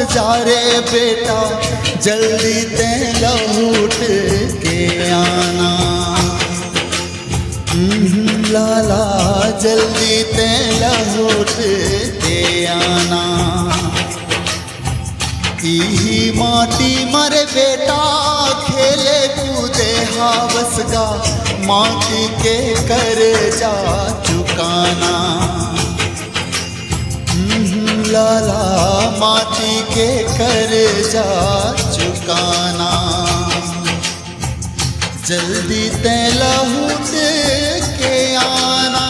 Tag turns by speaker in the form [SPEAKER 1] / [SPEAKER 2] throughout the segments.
[SPEAKER 1] जा रे बेटा, जल्दी ते लौट के आना। लाला जल्दी ते लौट के आना। ई माटी मरे बेटा, खेले कूदे हावस गा, माटी के कर जा चुकाना। लाला माटी के कर जा चुकाना। जल्दी ते लौट के आना।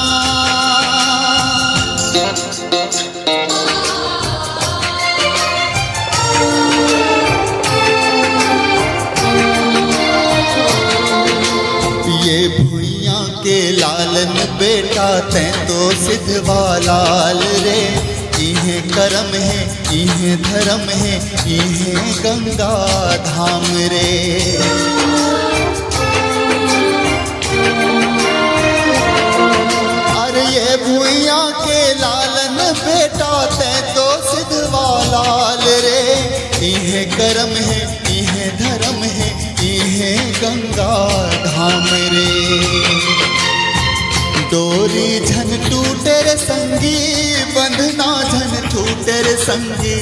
[SPEAKER 1] ये भुइयां के लालन बेटा, तैं तो सिद्धवा लाल रे। इहे करम है, इहे धर्म है, इहे गंगा धाम रे। अरे ये भुइयां के लालन बेटा, तैं तो सिद्धवा लाल रे। इहे करम है, इहे धर्म है, इहे गंगा धाम रे। डोरी झन टूटे रे संगी, बंधना झन टूटे रे संगी,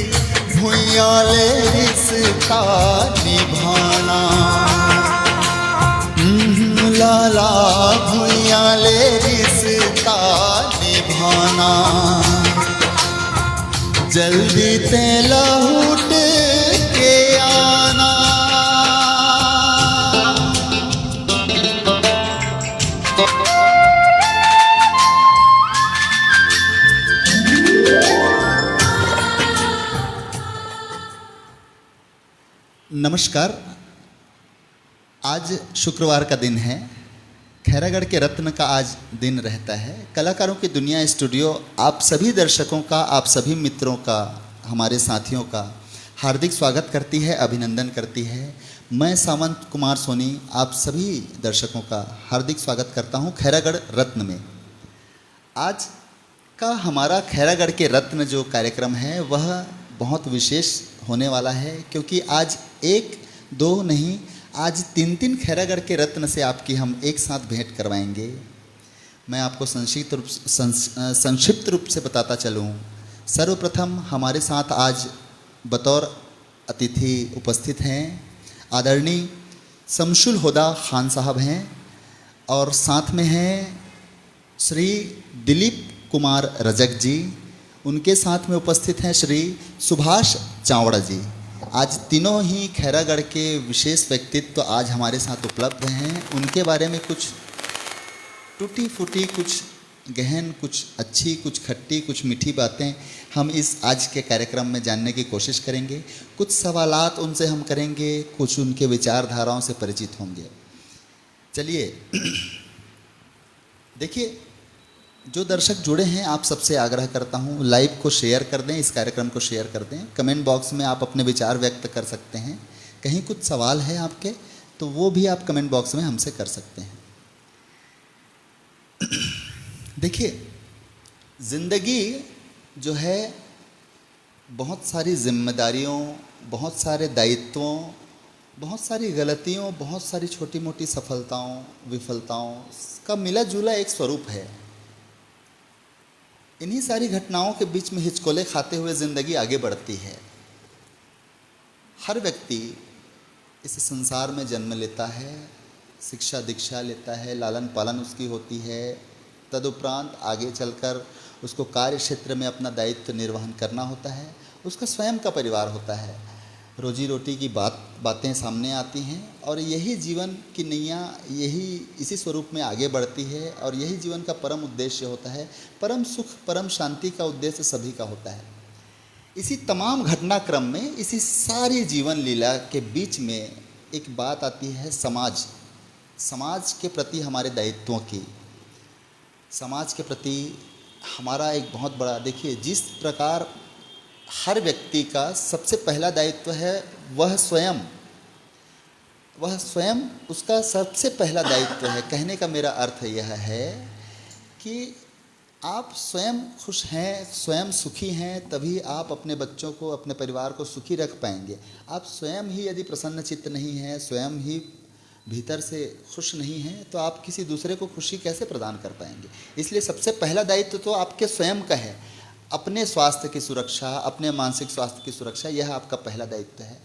[SPEAKER 1] भुइयां ले रिश्ता निभाना। लाला भुइयां ले रिश्ता निभाना। जल्दी ते लौट के आना। नमस्कार। आज शुक्रवार का दिन है। खैरागढ़ के रत्न का आज दिन रहता है। कलाकारों की दुनिया स्टूडियो आप सभी दर्शकों का, आप सभी मित्रों का, हमारे साथियों का हार्दिक स्वागत करती है, अभिनंदन करती है। मैं सावंत कुमार सोनी आप सभी दर्शकों का हार्दिक स्वागत करता हूं खैरागढ़ रत्न में। आज का हमारा खैरागढ़ के रत्न जो कार्यक्रम है वह बहुत विशेष होने वाला है, क्योंकि आज एक दो नहीं, आज तीन तीन खैरागढ़ के रत्न से आपकी हम एक साथ भेंट करवाएंगे। मैं आपको संक्षिप्त रूप से बताता चलूँ। सर्वप्रथम हमारे साथ आज बतौर अतिथि उपस्थित हैं आदरणीय शमशुल हुदा खान साहब हैं, और साथ में हैं श्री दिलीप कुमार रजक जी। उनके साथ में उपस्थित हैं श्री सुभाष चावड़ा जी। आज तीनों ही खैरागढ़ के विशेष व्यक्तित्व आज हमारे साथ उपलब्ध हैं। उनके बारे में कुछ टूटी फूटी, कुछ गहन, कुछ अच्छी, कुछ खट्टी, कुछ मीठी बातें हम इस आज के कार्यक्रम में जानने की कोशिश करेंगे। कुछ सवालात उनसे हम करेंगे, कुछ उनके विचारधाराओं से परिचित होंगे। चलिए देखिए, जो दर्शक जुड़े हैं आप सबसे आग्रह करता हूं लाइव को शेयर कर दें, इस कार्यक्रम को शेयर कर दें। कमेंट बॉक्स में आप अपने विचार व्यक्त कर सकते हैं। कहीं कुछ सवाल है आपके तो वो भी आप कमेंट बॉक्स में हमसे कर सकते हैं। देखिए, ज़िंदगी जो है बहुत सारी जिम्मेदारियों, बहुत सारे दायित्वों, बहुत सारी गलतियों, बहुत सारी छोटी मोटी सफलताओं विफलताओं का मिला जुला एक स्वरूप है। इन्हीं सारी घटनाओं के बीच में हिचकोले खाते हुए ज़िंदगी आगे बढ़ती है। हर व्यक्ति इस संसार में जन्म लेता है, शिक्षा दीक्षा लेता है, लालन पालन उसकी होती है। तदुपरांत आगे चलकर उसको कार्य क्षेत्र में अपना दायित्व निर्वहन करना होता है। उसका स्वयं का परिवार होता है, रोजी रोटी की बातें सामने आती हैं, और यही जीवन की नैया इसी स्वरूप में आगे बढ़ती है। और यही जीवन का परम उद्देश्य होता है। परम सुख, परम शांति का उद्देश्य सभी का होता है। इसी तमाम घटनाक्रम में, इसी सारी जीवन लीला के बीच में एक बात आती है समाज के प्रति हमारे दायित्वों की। समाज के प्रति हमारा एक बहुत बड़ा, देखिए, जिस प्रकार हर व्यक्ति का सबसे पहला दायित्व है वह स्वयं उसका सबसे पहला दायित्व है। कहने का मेरा अर्थ यह है कि आप स्वयं खुश हैं, स्वयं सुखी हैं, तभी आप अपने बच्चों को, अपने परिवार को सुखी रख पाएंगे। आप स्वयं ही यदि प्रसन्न चित्त नहीं हैं, स्वयं ही भीतर से खुश नहीं हैं, तो आप किसी दूसरे को खुशी कैसे प्रदान कर पाएंगे। इसलिए सबसे पहला दायित्व तो आपके स्वयं का है। अपने स्वास्थ्य की सुरक्षा, अपने मानसिक स्वास्थ्य की सुरक्षा, यह आपका पहला दायित्व है।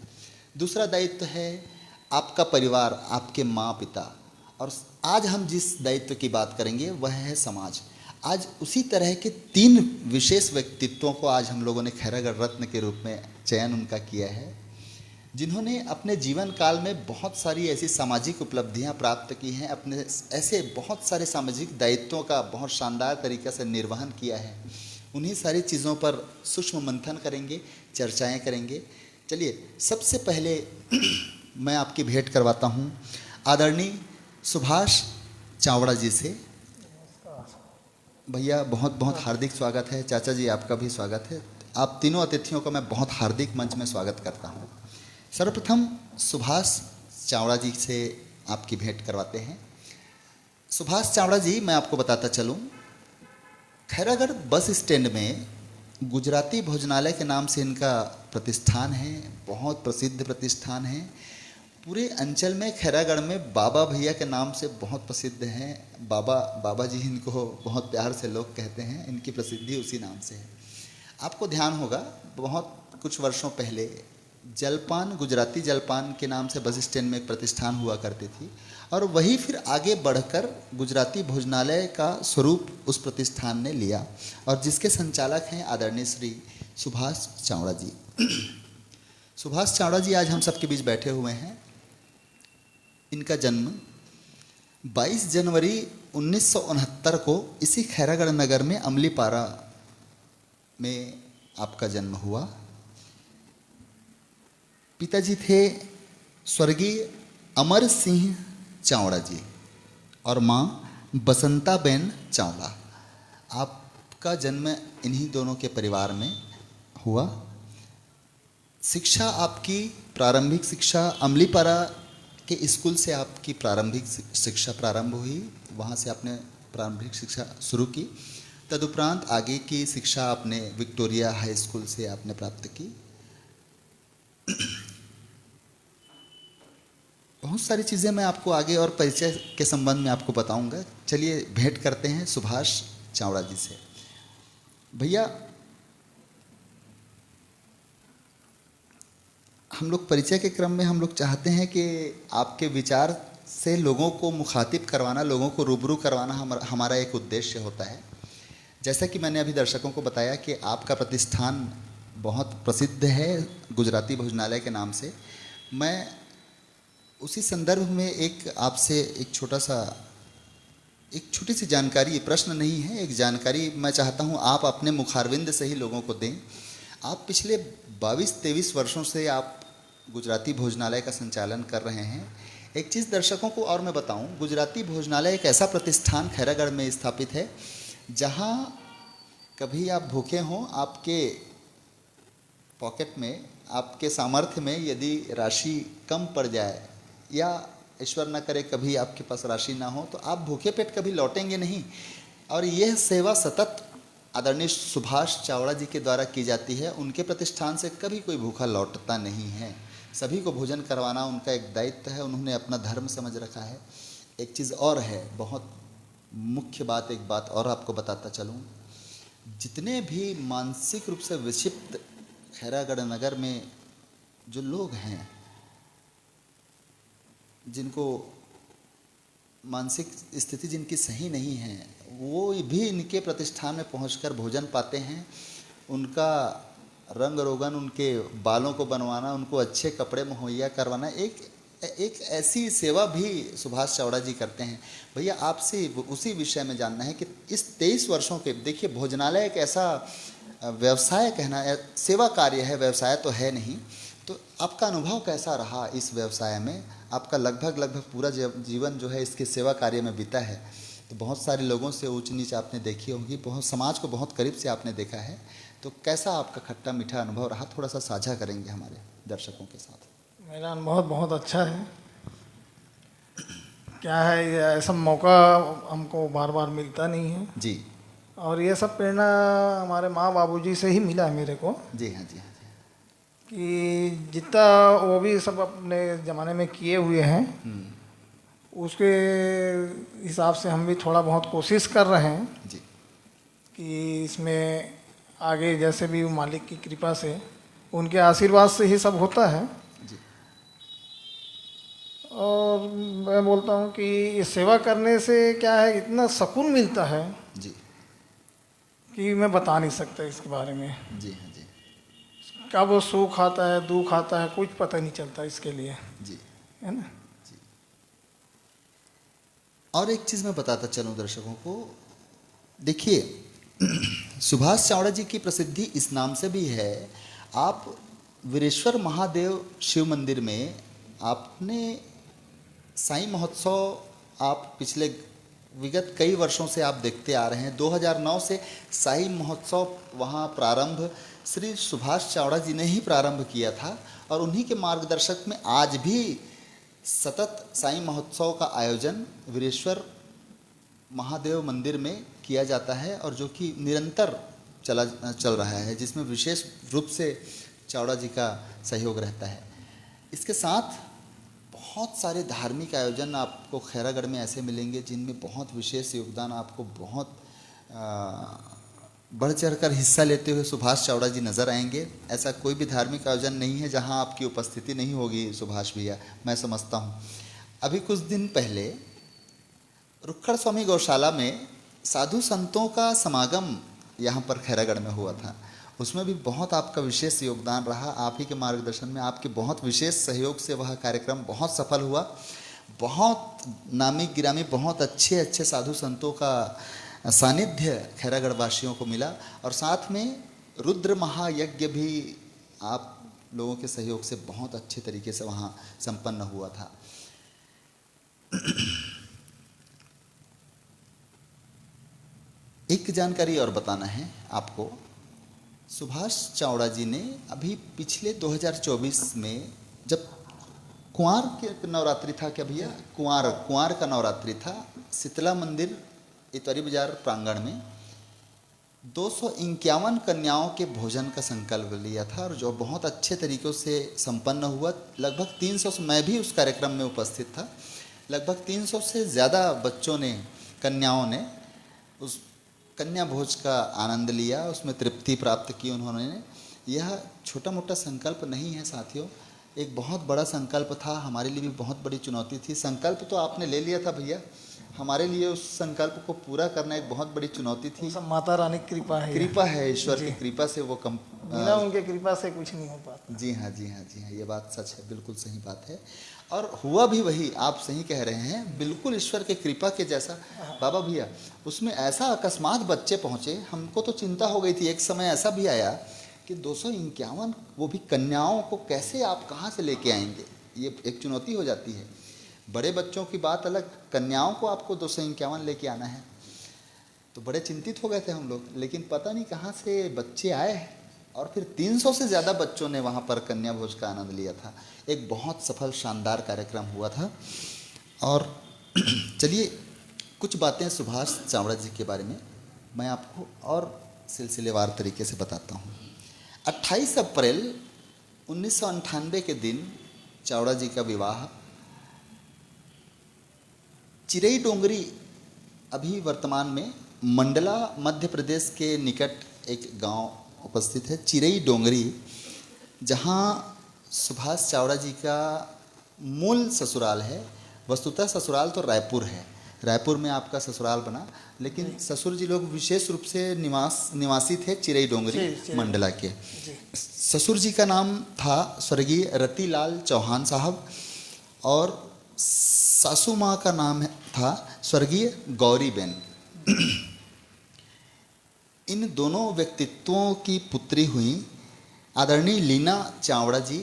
[SPEAKER 1] दूसरा दायित्व है आपका परिवार, आपके माँ पिता। और आज हम जिस दायित्व की बात करेंगे वह है समाज। आज उसी तरह के 3 विशेष व्यक्तित्वों को आज हम लोगों ने खैरागढ़ रत्न के रूप में चयन उनका किया है, जिन्होंने अपने जीवन काल में बहुत सारी ऐसी सामाजिक उपलब्धियां प्राप्त की हैं, अपने ऐसे बहुत सारे सामाजिक दायित्वों का बहुत शानदार तरीक़े से निर्वहन किया है। उन्हीं सारी चीज़ों पर सूक्ष्म मंथन करेंगे, चर्चाएं करेंगे। चलिए सबसे पहले मैं आपकी भेंट करवाता हूं आदरणीय सुभाष चावड़ा जी से। भैया बहुत बहुत हार्दिक स्वागत है। चाचा जी आपका भी स्वागत है। आप तीनों अतिथियों का मैं बहुत हार्दिक मंच में स्वागत करता हूं। सर्वप्रथम सुभाष चावड़ा जी से आपकी भेंट करवाते हैं। सुभाष चावड़ा जी, मैं आपको बताता चलूं, खैरागढ़ बस स्टैंड में गुजराती भोजनालय के नाम से इनका प्रतिष्ठान है, बहुत प्रसिद्ध प्रतिष्ठान है। पूरे अंचल में खैरागढ़ में बाबा भैया के नाम से बहुत प्रसिद्ध हैं। बाबा जी इनको बहुत प्यार से लोग कहते हैं, इनकी प्रसिद्धि उसी नाम से है। आपको ध्यान होगा बहुत कुछ वर्षों पहले जलपान, गुजराती जलपान के नाम से बस स्टैंड में एक प्रतिष्ठान हुआ करती थी, और वही फिर आगे बढ़कर गुजराती भोजनालय का स्वरूप उस प्रतिष्ठान ने लिया, और जिसके संचालक हैं आदरणीय श्री सुभाष चावड़ा जी। सुभाष चावड़ा जी आज हम सबके बीच बैठे हुए हैं। इनका जन्म 22 जनवरी 1969 को इसी खैरागढ़ नगर में अमलीपारा में आपका जन्म हुआ। पिताजी थे स्वर्गीय अमर सिंह चावड़ा जी और माँ बसंताबेन चावड़ा। आपका जन्म इन्हीं दोनों के परिवार में हुआ। शिक्षा आपकी प्रारंभिक शिक्षा अमलीपारा के स्कूल से आपकी प्रारंभिक शिक्षा प्रारंभ हुई, वहाँ से आपने प्रारंभिक शिक्षा शुरू की। तदुपरांत आगे की शिक्षा आपने विक्टोरिया हाई स्कूल से आपने प्राप्त की। बहुत सारी चीज़ें मैं आपको आगे और परिचय के संबंध में आपको बताऊंगा। चलिए भेंट करते हैं सुभाष चावड़ा जी से। भैया, हम लोग परिचय के क्रम में हम लोग चाहते हैं कि आपके विचार से लोगों को मुखातिब करवाना, लोगों को रूबरू करवाना हमारा एक उद्देश्य होता है। जैसा कि मैंने अभी दर्शकों को बताया कि आपका प्रतिष्ठान बहुत प्रसिद्ध है गुजराती भोजनालय के नाम से। मैं उसी संदर्भ में एक आपसे एक छोटी सी जानकारी, प्रश्न नहीं है, एक जानकारी मैं चाहता हूँ आप अपने मुखारविंद से ही लोगों को दें। आप पिछले 22-23 वर्षों से आप गुजराती भोजनालय का संचालन कर रहे हैं। एक चीज़ दर्शकों को और मैं बताऊं, गुजराती भोजनालय एक ऐसा प्रतिष्ठान खैरागढ़ में स्थापित है जहां कभी आप भूखे हों, आपके पॉकेट में, आपके सामर्थ्य में यदि राशि कम पड़ जाए या ईश्वर न करे कभी आपके पास राशि ना हो, तो आप भूखे पेट कभी लौटेंगे नहीं। और यह सेवा सतत आदरणीय सुभाष चावड़ा जी के द्वारा की जाती है। उनके प्रतिष्ठान से कभी कोई भूखा लौटता नहीं है। सभी को भोजन करवाना उनका एक दायित्व है, उन्होंने अपना धर्म समझ रखा है। एक चीज़ और है, बहुत मुख्य बात, एक बात और आपको बताता चलूँ, जितने भी मानसिक रूप से विक्षिप्त खैरागढ़ नगर में जो लोग हैं, जिनको मानसिक स्थिति जिनकी सही नहीं है, वो भी इनके प्रतिष्ठान में पहुंचकर भोजन पाते हैं। उनका रंग रोगन, उनके बालों को बनवाना, उनको अच्छे कपड़े मुहैया करवाना, एक ऐसी सेवा भी सुभाष चावड़ा जी करते हैं। भैया, आपसे उसी विषय में जानना है कि इस 23 वर्षों के, देखिए भोजनालय एक ऐसा व्यवसाय, कहना सेवा कार्य है, व्यवसाय तो है नहीं, तो आपका अनुभव कैसा रहा इस व्यवसाय में? आपका लगभग पूरा जीवन जो है इसके सेवा कार्य में बीता है, तो बहुत सारे लोगों से ऊंच नीच आपने देखी होगी, बहुत समाज को बहुत करीब से आपने देखा है, तो कैसा आपका खट्टा मीठा अनुभव रहा? थोड़ा सा साझा करेंगे हमारे दर्शकों के साथ।
[SPEAKER 2] मेरा अनुभव बहुत अच्छा है। क्या है, ऐसा मौका हमको बार बार मिलता नहीं है।
[SPEAKER 1] जी।
[SPEAKER 2] और ये सब प्रेरणा हमारे माँ बाबूजी से ही मिला है मेरे को,
[SPEAKER 1] जी हाँ, जी हाँ, जी हाँ।
[SPEAKER 2] कि जितना वो भी सब अपने ज़माने में किए हुए हैं उसके हिसाब से हम भी थोड़ा बहुत कोशिश कर रहे हैं
[SPEAKER 1] जी
[SPEAKER 2] कि इसमें आगे जैसे भी मालिक की कृपा से, उनके आशीर्वाद से ही सब होता है।
[SPEAKER 1] जी
[SPEAKER 2] और मैं बोलता हूँ कि ये सेवा करने से क्या है, इतना सुकून मिलता है
[SPEAKER 1] जी
[SPEAKER 2] कि मैं बता नहीं सकता इसके बारे में।
[SPEAKER 1] जी हाँ, जी
[SPEAKER 2] कब सुख आता है दुख आता है कुछ पता नहीं चलता इसके लिए,
[SPEAKER 1] जी।
[SPEAKER 2] है ना।
[SPEAKER 1] और एक चीज़ मैं बताता चलूँ दर्शकों को, देखिए सुभाष चावड़ा जी की प्रसिद्धि इस नाम से भी है। आप वीरेश्वर महादेव शिव मंदिर में आपने साईं महोत्सव आप पिछले विगत कई वर्षों से आप देखते आ रहे हैं। 2009 से साईं महोत्सव वहाँ प्रारंभ श्री सुभाष चावड़ा जी ने ही प्रारंभ किया था और उन्हीं के मार्गदर्शक में आज भी सतत साईं महोत्सव का आयोजन वीरेश्वर महादेव मंदिर में किया जाता है और जो कि निरंतर चल रहा है, जिसमें विशेष रूप से चावड़ा जी का सहयोग रहता है। इसके साथ बहुत सारे धार्मिक आयोजन आपको खैरागढ़ में ऐसे मिलेंगे जिनमें बहुत विशेष योगदान आपको बहुत बढ़ चढ़कर हिस्सा लेते हुए सुभाष चावड़ा जी नज़र आएंगे। ऐसा कोई भी धार्मिक आयोजन नहीं है जहां आपकी उपस्थिति नहीं होगी सुभाष भैया, मैं समझता हूं। अभी कुछ दिन पहले रुक्खड़ स्वामी गौशाला में साधु संतों का समागम यहाँ पर खैरागढ़ में हुआ था। उसमें भी बहुत आपका विशेष योगदान रहा। आप ही के मार्गदर्शन में, आपके बहुत विशेष सहयोग से वह कार्यक्रम बहुत सफल हुआ। बहुत नामी गिरामी बहुत अच्छे अच्छे साधु संतों का सानिध्य खैरागढ़ वासियों को मिला और साथ में रुद्र महायज्ञ भी आप लोगों के सहयोग से बहुत अच्छे तरीके से वहाँ संपन्न हुआ था। एक जानकारी और बताना है आपको, सुभाष चावड़ा जी ने अभी पिछले 2024 में जब कुंवार के नवरात्रि था, क्या भैया, कुंवार का नवरात्रि था, शीतला मंदिर इतवारी बाजार प्रांगण में 251 कन्याओं के भोजन का संकल्प लिया था और जो बहुत अच्छे तरीक़ों से संपन्न हुआ। लगभग 300 से, मैं भी उस कार्यक्रम में उपस्थित था, लगभग 300 से ज़्यादा बच्चों ने, कन्याओं ने उस कन्या भोज का आनंद लिया, उसमें तृप्ति प्राप्त की उन्होंने। यह छोटा मोटा संकल्प नहीं है साथियों, एक बहुत बड़ा संकल्प था, हमारे लिए भी बहुत बड़ी चुनौती थी। संकल्प तो आपने ले लिया था भैया, हमारे लिए उस संकल्प को पूरा करना एक बहुत बड़ी चुनौती थी।
[SPEAKER 2] सब माता रानी की कृपा है,
[SPEAKER 1] ईश्वर की कृपा से वो
[SPEAKER 2] बिना उनके कृपा से कुछ नहीं हो पाता।
[SPEAKER 1] जी हाँ, जी हाँ, जी हाँ, ये बात सच है, बिल्कुल सही बात है। और हुआ भी वही, आप सही कह रहे हैं, बिल्कुल ईश्वर के कृपा के जैसा। बाबा भैया, उसमें ऐसा अकस्मात बच्चे पहुँचे, हमको तो चिंता हो गई थी। एक समय ऐसा भी आया कि 251 वो भी कन्याओं को कैसे आप कहाँ से लेके आएंगे, ये एक चुनौती हो जाती है। बड़े बच्चों की बात अलग, कन्याओं को आपको 251 लेके आना है, तो बड़े चिंतित हो गए थे हम लोग। लेकिन पता नहीं कहाँ से बच्चे आए और फिर 300 से ज़्यादा बच्चों ने वहाँ पर कन्या भोज का आनंद लिया था। एक बहुत सफल शानदार कार्यक्रम हुआ था। और चलिए कुछ बातें सुभाष चावड़ा जी के बारे में मैं आपको और सिलसिलेवार तरीके से बताता हूँ। 28 अप्रैल 1998 के दिन चावड़ा जी का विवाह चिरई डोंगरी, अभी वर्तमान में मंडला मध्य प्रदेश के निकट एक गांव उपस्थित है, चिरई डोंगरी, जहां सुभाष चावड़ा जी का मूल ससुराल है। वस्तुतः ससुराल तो रायपुर है, रायपुर में आपका ससुराल बना, लेकिन ससुर जी लोग विशेष रूप से निवासी थे चिरई डोंगरी मंडला के। ससुर जी का नाम था स्वर्गीय रतिलाल चौहान साहब और सासू माँ का नाम था स्वर्गीय गौरीबेन। इन दोनों व्यक्तित्वों की पुत्री हुई आदरणीय लीना चावड़ा जी।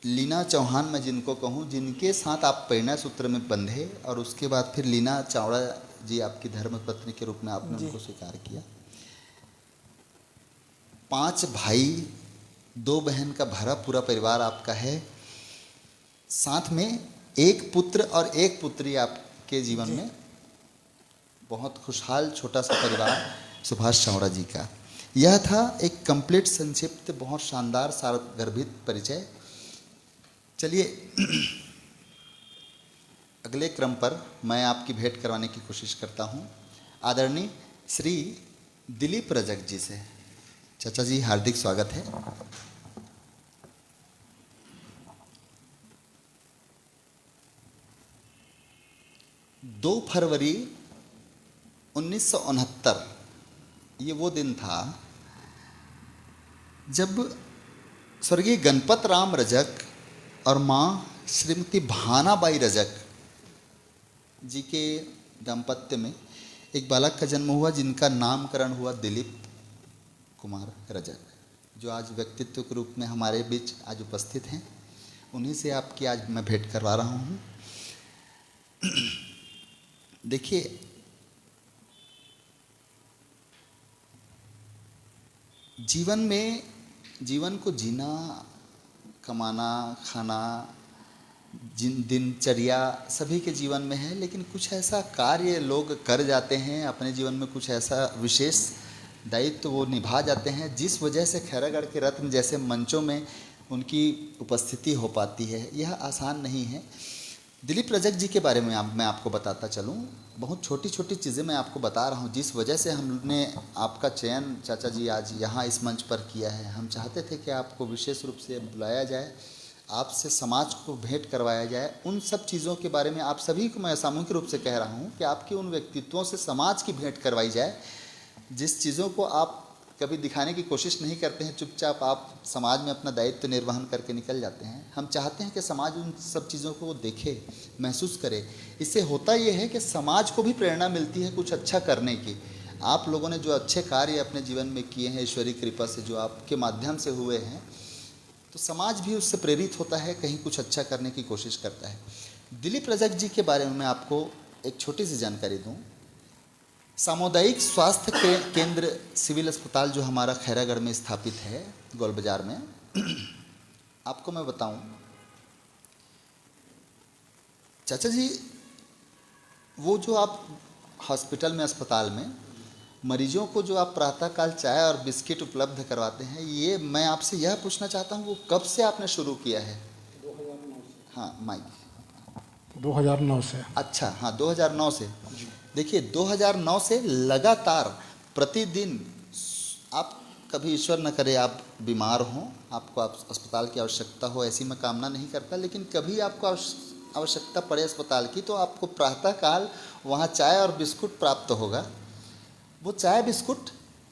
[SPEAKER 1] लीना चौहान मैं जिनको कहूँ, जिनके साथ आप प्रेरणा सूत्र में बंधे और उसके बाद फिर लीना चावड़ा जी आपकी धर्मपत्नी के रूप में आपने उनको स्वीकार किया। 5 भाई 2 बहन का भरा पूरा परिवार आपका है, साथ में एक पुत्र और एक पुत्री आपके जीवन में बहुत खुशहाल छोटा सा परिवार सुभाष चावड़ा जी का। यह था एक कंप्लीट संक्षिप्त बहुत शानदार सारगर्भित परिचय। चलिए अगले क्रम पर मैं आपकी भेंट करवाने की कोशिश करता हूँ आदरणीय श्री दिलीप रजक जी से। चाचा जी हार्दिक स्वागत है। 2 फरवरी 1969 ये वो दिन था जब स्वर्गीय गणपत राम रजक और माँ श्रीमती भानाबाई रजक जी के दाम्पत्य में एक बालक का जन्म हुआ जिनका नामकरण हुआ दिलीप कुमार रजक, जो आज व्यक्तित्व के रूप में हमारे बीच आज उपस्थित हैं। उन्हीं से आपकी आज मैं भेंट करवा रहा हूँ। देखिए जीवन को जीना, कमाना, खाना, दिनचर्या सभी के जीवन में है, लेकिन कुछ ऐसा कार्य लोग कर जाते हैं अपने जीवन में, कुछ ऐसा विशेष दायित्व वो निभा जाते हैं जिस वजह से खैरागढ़ के रत्न जैसे मंचों में उनकी उपस्थिति हो पाती है। यह आसान नहीं है। दिलीप रजक जी के बारे में मैं आपको बताता चलूँ। बहुत छोटी छोटी चीज़ें मैं आपको बता रहा हूँ जिस वजह से हमने आपका चयन चाचा जी आज यहाँ इस मंच पर किया है। हम चाहते थे कि आपको विशेष रूप से बुलाया जाए, आपसे समाज को भेंट करवाया जाए। उन सब चीज़ों के बारे में आप सभी को मैं सामूहिक रूप से कह रहा हूँ कि आपकी उन व्यक्तित्वों से समाज की भेंट करवाई जाए जिस चीज़ों को आप कभी दिखाने की कोशिश नहीं करते हैं, चुपचाप आप समाज में अपना दायित्व निर्वहन करके निकल जाते हैं। हम चाहते हैं कि समाज उन सब चीज़ों को देखे, महसूस करे। इससे होता ये है कि समाज को भी प्रेरणा मिलती है कुछ अच्छा करने की। आप लोगों ने जो अच्छे कार्य अपने जीवन में किए हैं ईश्वरीय कृपा से, जो आपके माध्यम से हुए हैं, तो समाज भी उससे प्रेरित होता है, कहीं कुछ अच्छा करने की कोशिश करता है। दिलीप रजक जी के बारे में मैं आपको एक छोटी सी जानकारी दूँ। सामुदायिक स्वास्थ्य केंद्र सिविल अस्पताल जो हमारा खैरागढ़ में स्थापित है गोल बाजार में, आपको मैं बताऊं, चाचा जी वो जो आप हॉस्पिटल में, अस्पताल में मरीजों को जो आप प्रातःकाल चाय और बिस्किट उपलब्ध करवाते हैं, ये मैं आपसे यह पूछना चाहता हूँ वो कब से आपने शुरू किया है?
[SPEAKER 2] 2009 से।
[SPEAKER 1] हाँ माइक।
[SPEAKER 2] 2009 से।
[SPEAKER 1] अच्छा, हाँ 2009 से। देखिए 2009 से लगातार प्रतिदिन आप, कभी ईश्वर न करे आप बीमार हों, आपको अस्पताल की आवश्यकता हो, ऐसी मैं कामना नहीं करता, लेकिन कभी आपको आवश्यकता पड़े अस्पताल की तो आपको प्रातःकाल वहाँ चाय और बिस्कुट प्राप्त होगा। वो चाय बिस्कुट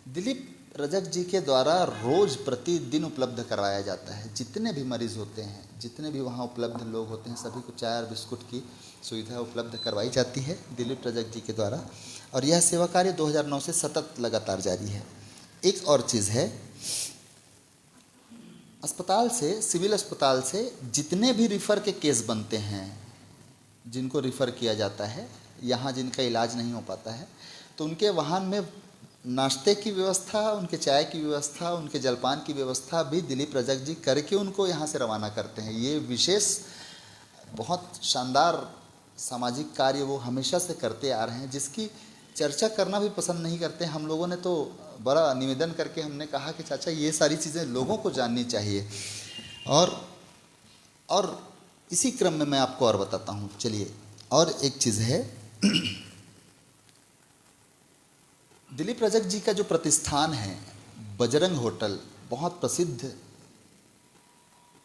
[SPEAKER 1] दिलीप रजक जी के द्वारा रोज़ प्रतिदिन उपलब्ध करवाया जाता है। जितने भी मरीज़ होते हैं, जितने भी वहाँ उपलब्ध लोग होते हैं, सभी को चाय और बिस्कुट की सुविधा उपलब्ध करवाई जाती है दिलीप रजक जी के द्वारा। और यह सेवा कार्य 2009 से सतत लगातार जारी है। एक और चीज़ है, अस्पताल से, सिविल अस्पताल से जितने भी रिफ़र के केस बनते हैं, जिनको रिफ़र किया जाता है, यहाँ जिनका इलाज नहीं हो पाता है, तो उनके वाहन में नाश्ते की व्यवस्था, उनके चाय की व्यवस्था, उनके जलपान की व्यवस्था भी दिलीप रजक जी करके उनको यहाँ से रवाना करते हैं। ये विशेष बहुत शानदार सामाजिक कार्य वो हमेशा से करते आ रहे हैं, जिसकी चर्चा करना भी पसंद नहीं करते। हम लोगों ने तो बड़ा निवेदन करके हमने कहा कि चाचा ये सारी चीज़ें लोगों को जाननी चाहिए। और इसी क्रम में मैं आपको और बताता हूँ। चलिए, और एक चीज़ है, दिलीप रजक जी का जो प्रतिष्ठान है बजरंग होटल, बहुत प्रसिद्ध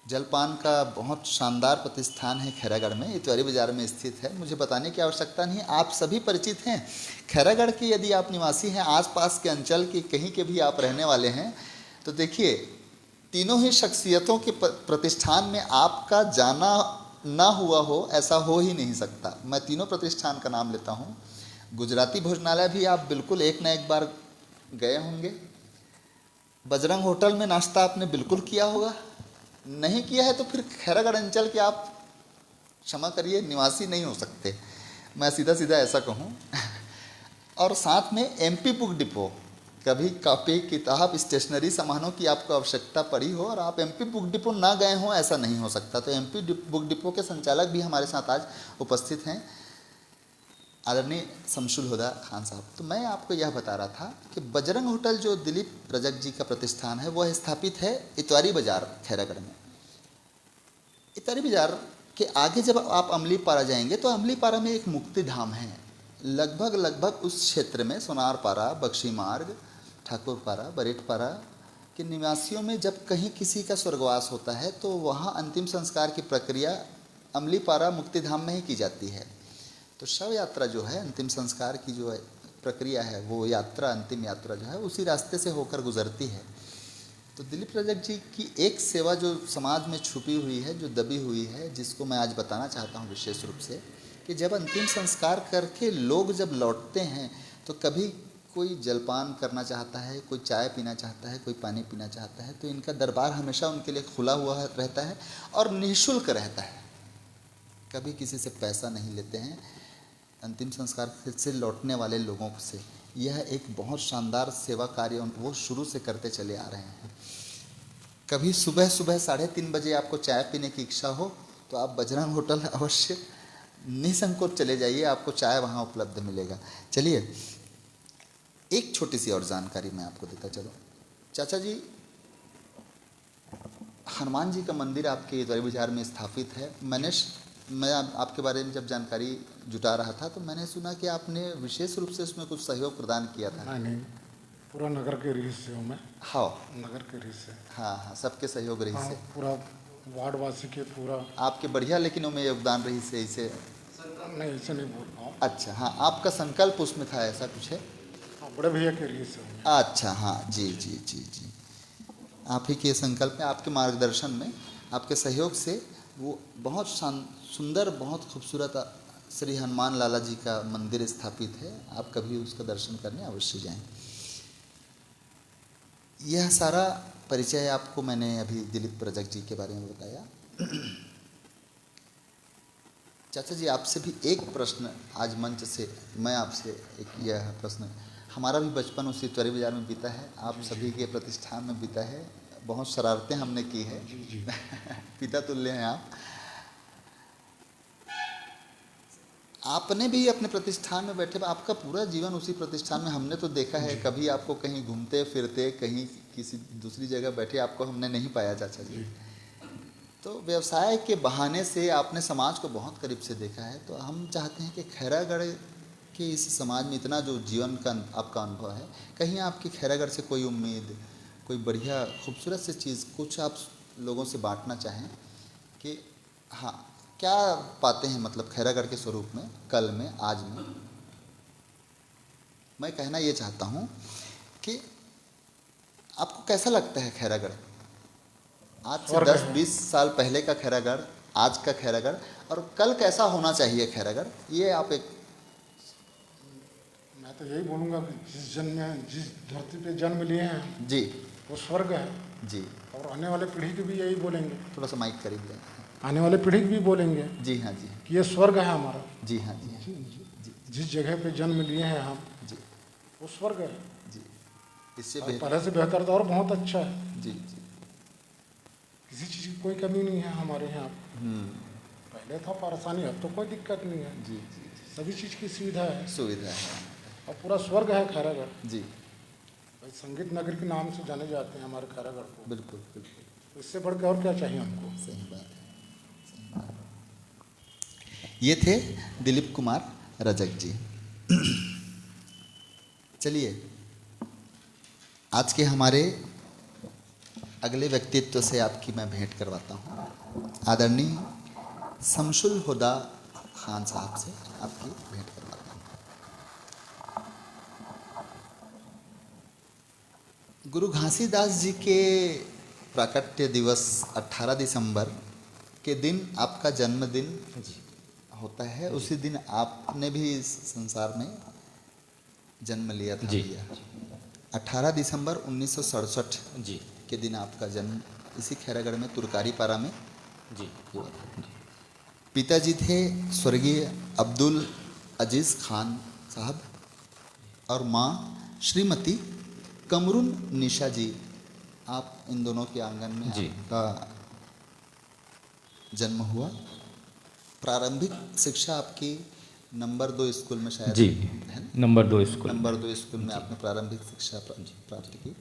[SPEAKER 1] जलपान का बहुत शानदार प्रतिष्ठान है खैरागढ़ में, इतवारी बाजार में स्थित है। मुझे बताने की आवश्यकता नहीं, आप सभी परिचित हैं खैरागढ़ के। यदि आप निवासी हैं, आसपास के अंचल के कहीं के भी आप रहने वाले हैं, तो देखिए तीनों ही शख्सियतों के प्रतिष्ठान में आपका जाना ना हुआ हो, ऐसा हो ही नहीं सकता। मैं तीनों प्रतिष्ठान का नाम लेता हूँ। गुजराती भोजनालय भी आप बिल्कुल एक ना एक बार गए होंगे। बजरंग होटल में नाश्ता आपने बिल्कुल किया होगा, नहीं किया है तो फिर खैरागढ़ अंचल के आप, क्षमा करिए, निवासी नहीं हो सकते, मैं सीधा सीधा ऐसा कहूँ। और साथ में एमपी बुक डिपो, कभी कॉपी किताब स्टेशनरी सामानों की आपको आवश्यकता पड़ी हो और आप एमपी बुक डिपो ना गए हों, ऐसा नहीं हो सकता। तो एमपी बुक डिपो के संचालक भी हमारे साथ आज उपस्थित हैं। आदरणीय शमशुल हुदा खान साहब, तो मैं आपको यह बता रहा था कि बजरंग होटल जो दिलीप रजक जी का प्रतिष्ठान है वह स्थापित है इतवारी बाजार खैरागढ़ में। इतवारी बाजार के आगे जब आप अमली पारा जाएंगे तो अमली पारा में एक मुक्ति धाम है। लगभग उस क्षेत्र में सोनार पारा, बख्शी मार्ग, ठाकुर पारा, बरेट पारा के निवासियों में जब कहीं किसी का स्वर्गवास होता है तो वहाँ अंतिम संस्कार की प्रक्रिया अमली पारा मुक्ति धाम में ही की जाती है। तो शव यात्रा जो है, अंतिम संस्कार की जो प्रक्रिया है, वो यात्रा, अंतिम यात्रा जो है उसी रास्ते से होकर गुजरती है। तो दिलीप रजक जी की एक सेवा जो समाज में छुपी हुई है, जो दबी हुई है, जिसको मैं आज बताना चाहता हूँ विशेष रूप से, कि जब अंतिम संस्कार करके लोग जब लौटते हैं तो कभी कोई जलपान करना चाहता है, कोई चाय पीना चाहता है, कोई पानी पीना चाहता है, तो इनका दरबार हमेशा उनके लिए खुला हुआ रहता है और निःशुल्क रहता है। कभी किसी से पैसा नहीं लेते हैं अंतिम संस्कार से लौटने वाले लोगों से। यह एक बहुत शानदार सेवा कार्य वो शुरू से करते चले आ रहे हैं। कभी सुबह 3:30 बजे आपको चाय पीने की इच्छा हो तो आप बजरंग होटल अवश्य निसंकोच चले जाइए, आपको चाय वहाँ उपलब्ध मिलेगा। चलिए एक छोटी सी और जानकारी मैं आपको देता चलो। चाचा जी, हनुमान जी का मंदिर आपके इतवारी बाजार में स्थापित है। मैं आपके बारे में जब जानकारी जुटा रहा था तो मैंने सुना कि आपने विशेष रूप से उसमें कुछ सहयोग प्रदान किया था।
[SPEAKER 2] नहीं, पूरा नगर के रीस से हूँ मैं।
[SPEAKER 1] हाँ,
[SPEAKER 2] नगर के रीस से।
[SPEAKER 1] हाँ, सबके सहयोग रही
[SPEAKER 2] हाँ,
[SPEAKER 1] से
[SPEAKER 2] पूरा वार्ड वासी के पूरा।
[SPEAKER 1] आपके बढ़िया, लेकिन उनमें योगदान रही से इसे
[SPEAKER 2] नहीं, इसे नहीं बोल रहा हूँ।
[SPEAKER 1] अच्छा, हाँ, आपका संकल्प उसमें था, ऐसा कुछ है?
[SPEAKER 2] हाँ, बड़े भैया के रीस से हूँ।
[SPEAKER 1] अच्छा, हाँ, जी जी जी जी, आप ही के संकल्प में, आपके मार्गदर्शन में, आपके सहयोग से वो बहुत सुंदर, बहुत खूबसूरत श्री हनुमान लाला जी का मंदिर स्थापित है। आप कभी उसका दर्शन करने अवश्य जाएं। यह सारा परिचय आपको मैंने अभी दिलीप रजक जी के बारे में बताया। चाचा जी, आपसे भी एक प्रश्न आज मंच से मैं आपसे एक यह प्रश्न, हमारा भी बचपन उसी इतवारी बाजार में बीता है, आप सभी के प्रतिष्ठान में बीता है, बहुत शरारतें हमने की है।
[SPEAKER 2] जी।
[SPEAKER 1] पिता तुल्य हैं आप। आपने भी अपने प्रतिष्ठान में बैठे, आपका पूरा जीवन उसी प्रतिष्ठान में हमने तो देखा है। कभी आपको कहीं घूमते फिरते, कहीं किसी दूसरी जगह बैठे आपको हमने नहीं पाया चाचा जी। तो व्यवसाय के बहाने से आपने समाज को बहुत करीब से देखा है। तो हम चाहते हैं कि खैरागढ़ के इस समाज में इतना जो जीवन का आपका अनुभव है, कहीं आपकी खैरागढ़ से कोई उम्मीद, कोई बढ़िया खूबसूरत सी चीज़ कुछ आप लोगों से बांटना चाहें कि हाँ, क्या पाते हैं मतलब खैरागढ़ के स्वरूप में, कल में, आज में? मैं कहना ये चाहता हूँ कि आपको कैसा लगता है खैरागढ़ आज से 10-20 साल पहले का खैरागढ़, आज का खैरागढ़, और कल कैसा होना चाहिए खैरागढ़? ये आप एक।
[SPEAKER 2] मैं तो यही बोलूँगा कि जिस धरती पे जन्म लिए हैं
[SPEAKER 1] जी,
[SPEAKER 2] वो स्वर्ग है
[SPEAKER 1] जी,
[SPEAKER 2] और आने वाले पीढ़ी को भी यही बोलेंगे।
[SPEAKER 1] थोड़ा सा माइक करीब लें।
[SPEAKER 2] आने वाले पीढ़ी को भी बोलेंगे
[SPEAKER 1] जी हाँ जी,
[SPEAKER 2] कि ये स्वर्ग है हमारा।
[SPEAKER 1] जी हाँ जी, जी
[SPEAKER 2] जिस जगह पे जन्म लिए हैं हम,
[SPEAKER 1] जी
[SPEAKER 2] वो स्वर्ग है
[SPEAKER 1] जी, इससे
[SPEAKER 2] और पहले से बेहतर तो और बहुत अच्छा है।
[SPEAKER 1] जी जी,
[SPEAKER 2] किसी चीज़ की कोई कमी नहीं है हमारे यहाँ। पहले था परेशानी, अब तो कोई दिक्कत नहीं है।
[SPEAKER 1] जी जी,
[SPEAKER 2] सभी चीज़ की सुविधा है
[SPEAKER 1] सुविधा है।
[SPEAKER 2] और पूरा स्वर्ग है खैरागढ़।
[SPEAKER 1] जी,
[SPEAKER 2] भाई संगीत नगर के नाम से जाने जाते हैं हमारे खैरागढ़ को।
[SPEAKER 1] बिल्कुल बिल्कुल,
[SPEAKER 2] तो इससे बढ़ के और क्या चाहिए हमको।
[SPEAKER 1] सही बात है, सही बात है। ये थे दिलीप कुमार रजक जी। चलिए आज के हमारे अगले व्यक्तित्व से आपकी मैं भेंट करवाता हूँ। आदरणीय शमशुल हुदा खान साहब से आपकी भेंट करवाता हूँ। गुरु घासीदास जी के प्राकट्य दिवस 18 दिसंबर के दिन आपका जन्मदिन होता है। उसी दिन आपने भी इस संसार में जन्म लिया था भैया। 18 दिसंबर 1967
[SPEAKER 3] जी
[SPEAKER 1] के दिन आपका जन्म इसी खैरागढ़ में तुरकारी पारा में
[SPEAKER 3] जी
[SPEAKER 1] हुआ था। पिताजी थे स्वर्गीय अब्दुल अजीज़ खान साहब और माँ श्रीमती कमरुन निशा जी। आप इन दोनों के आंगन में
[SPEAKER 3] जी।
[SPEAKER 1] आपका जन्म हुआ। प्रारंभिक शिक्षा आपकी नंबर 2 स्कूल में शायद,
[SPEAKER 3] जी,
[SPEAKER 1] है ना?
[SPEAKER 3] Number 2 school.
[SPEAKER 1] नंबर 2 स्कूल में आपने प्रारंभिक शिक्षा प्राप्त की,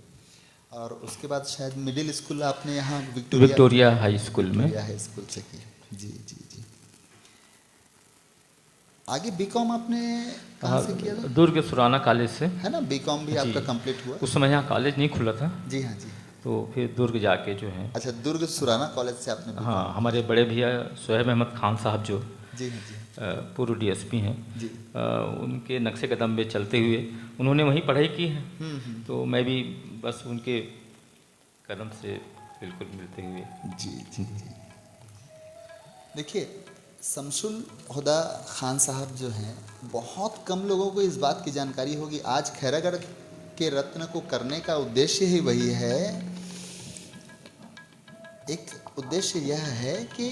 [SPEAKER 1] और उसके बाद शायद मिडिल स्कूल आपने यहाँ
[SPEAKER 3] विक्टोरिया हाई स्कूल में।
[SPEAKER 1] विक्टोरिया हाई स्कूल से की। जी जी जी। आगे बीकॉम आपने कहाँ से किया था?
[SPEAKER 3] दुर्ग सुराना कॉलेज से,
[SPEAKER 1] है ना, बीकॉम भी
[SPEAKER 3] जी।
[SPEAKER 1] आपका कंप्लीट हुआ?
[SPEAKER 3] उस समय यहाँ कॉलेज नहीं खुला था,
[SPEAKER 1] जी हाँ जी।
[SPEAKER 3] तो फिर दुर्ग जाके जो है,
[SPEAKER 1] अच्छा, दुर्ग सुराना कॉलेज से आपने BCom?
[SPEAKER 3] हाँ, हमारे बड़े भैया सोहेब अहमद खान साहब जो
[SPEAKER 1] जी हाँ जी।
[SPEAKER 3] पूर्व डीएसपी हैं,
[SPEAKER 1] जी।
[SPEAKER 3] उनके नक्शे कदम में चलते हुए उन्होंने वहीं पढ़ाई की है, तो मैं भी बस उनके कदम से बिल्कुल मिलते हुए।
[SPEAKER 1] जी जी जी। देखिए, शमसुल हुदा खान साहब जो हैं, बहुत कम लोगों को इस बात की जानकारी होगी। आज खैरागढ़ के रत्न को करने का उद्देश्य ही वही है। एक उद्देश्य यह है कि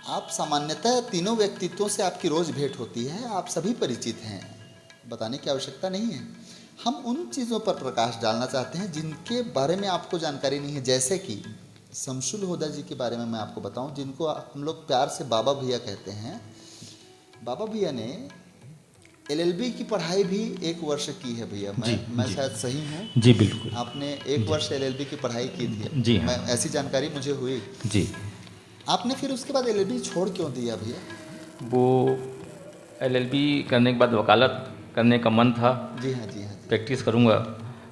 [SPEAKER 1] आप सामान्यतः तीनों व्यक्तित्वों से आपकी रोज़ भेंट होती है, आप सभी परिचित हैं, बताने की आवश्यकता नहीं है। हम उन चीज़ों पर प्रकाश डालना चाहते हैं जिनके बारे में आपको जानकारी नहीं है। जैसे कि शमसुल हुदा जी के बारे में मैं आपको बताऊं, जिनको हम लोग प्यार से बाबा भैया कहते हैं। बाबा भैया ने LLB की पढ़ाई भी 1 वर्ष की है भैया। मैं शायद सही हूँ?
[SPEAKER 3] जी बिल्कुल।
[SPEAKER 1] आपने 1 वर्ष LLB की पढ़ाई की थी?
[SPEAKER 3] जी हाँ।
[SPEAKER 1] ऐसी जानकारी मुझे हुई।
[SPEAKER 3] जी।
[SPEAKER 1] आपने फिर उसके बाद LLB छोड़ क्यों दिया भैया?
[SPEAKER 3] वो LLB करने के बाद वकालत करने का मन था।
[SPEAKER 1] जी हाँ जी हाँ।
[SPEAKER 3] प्रैक्टिस करूँगा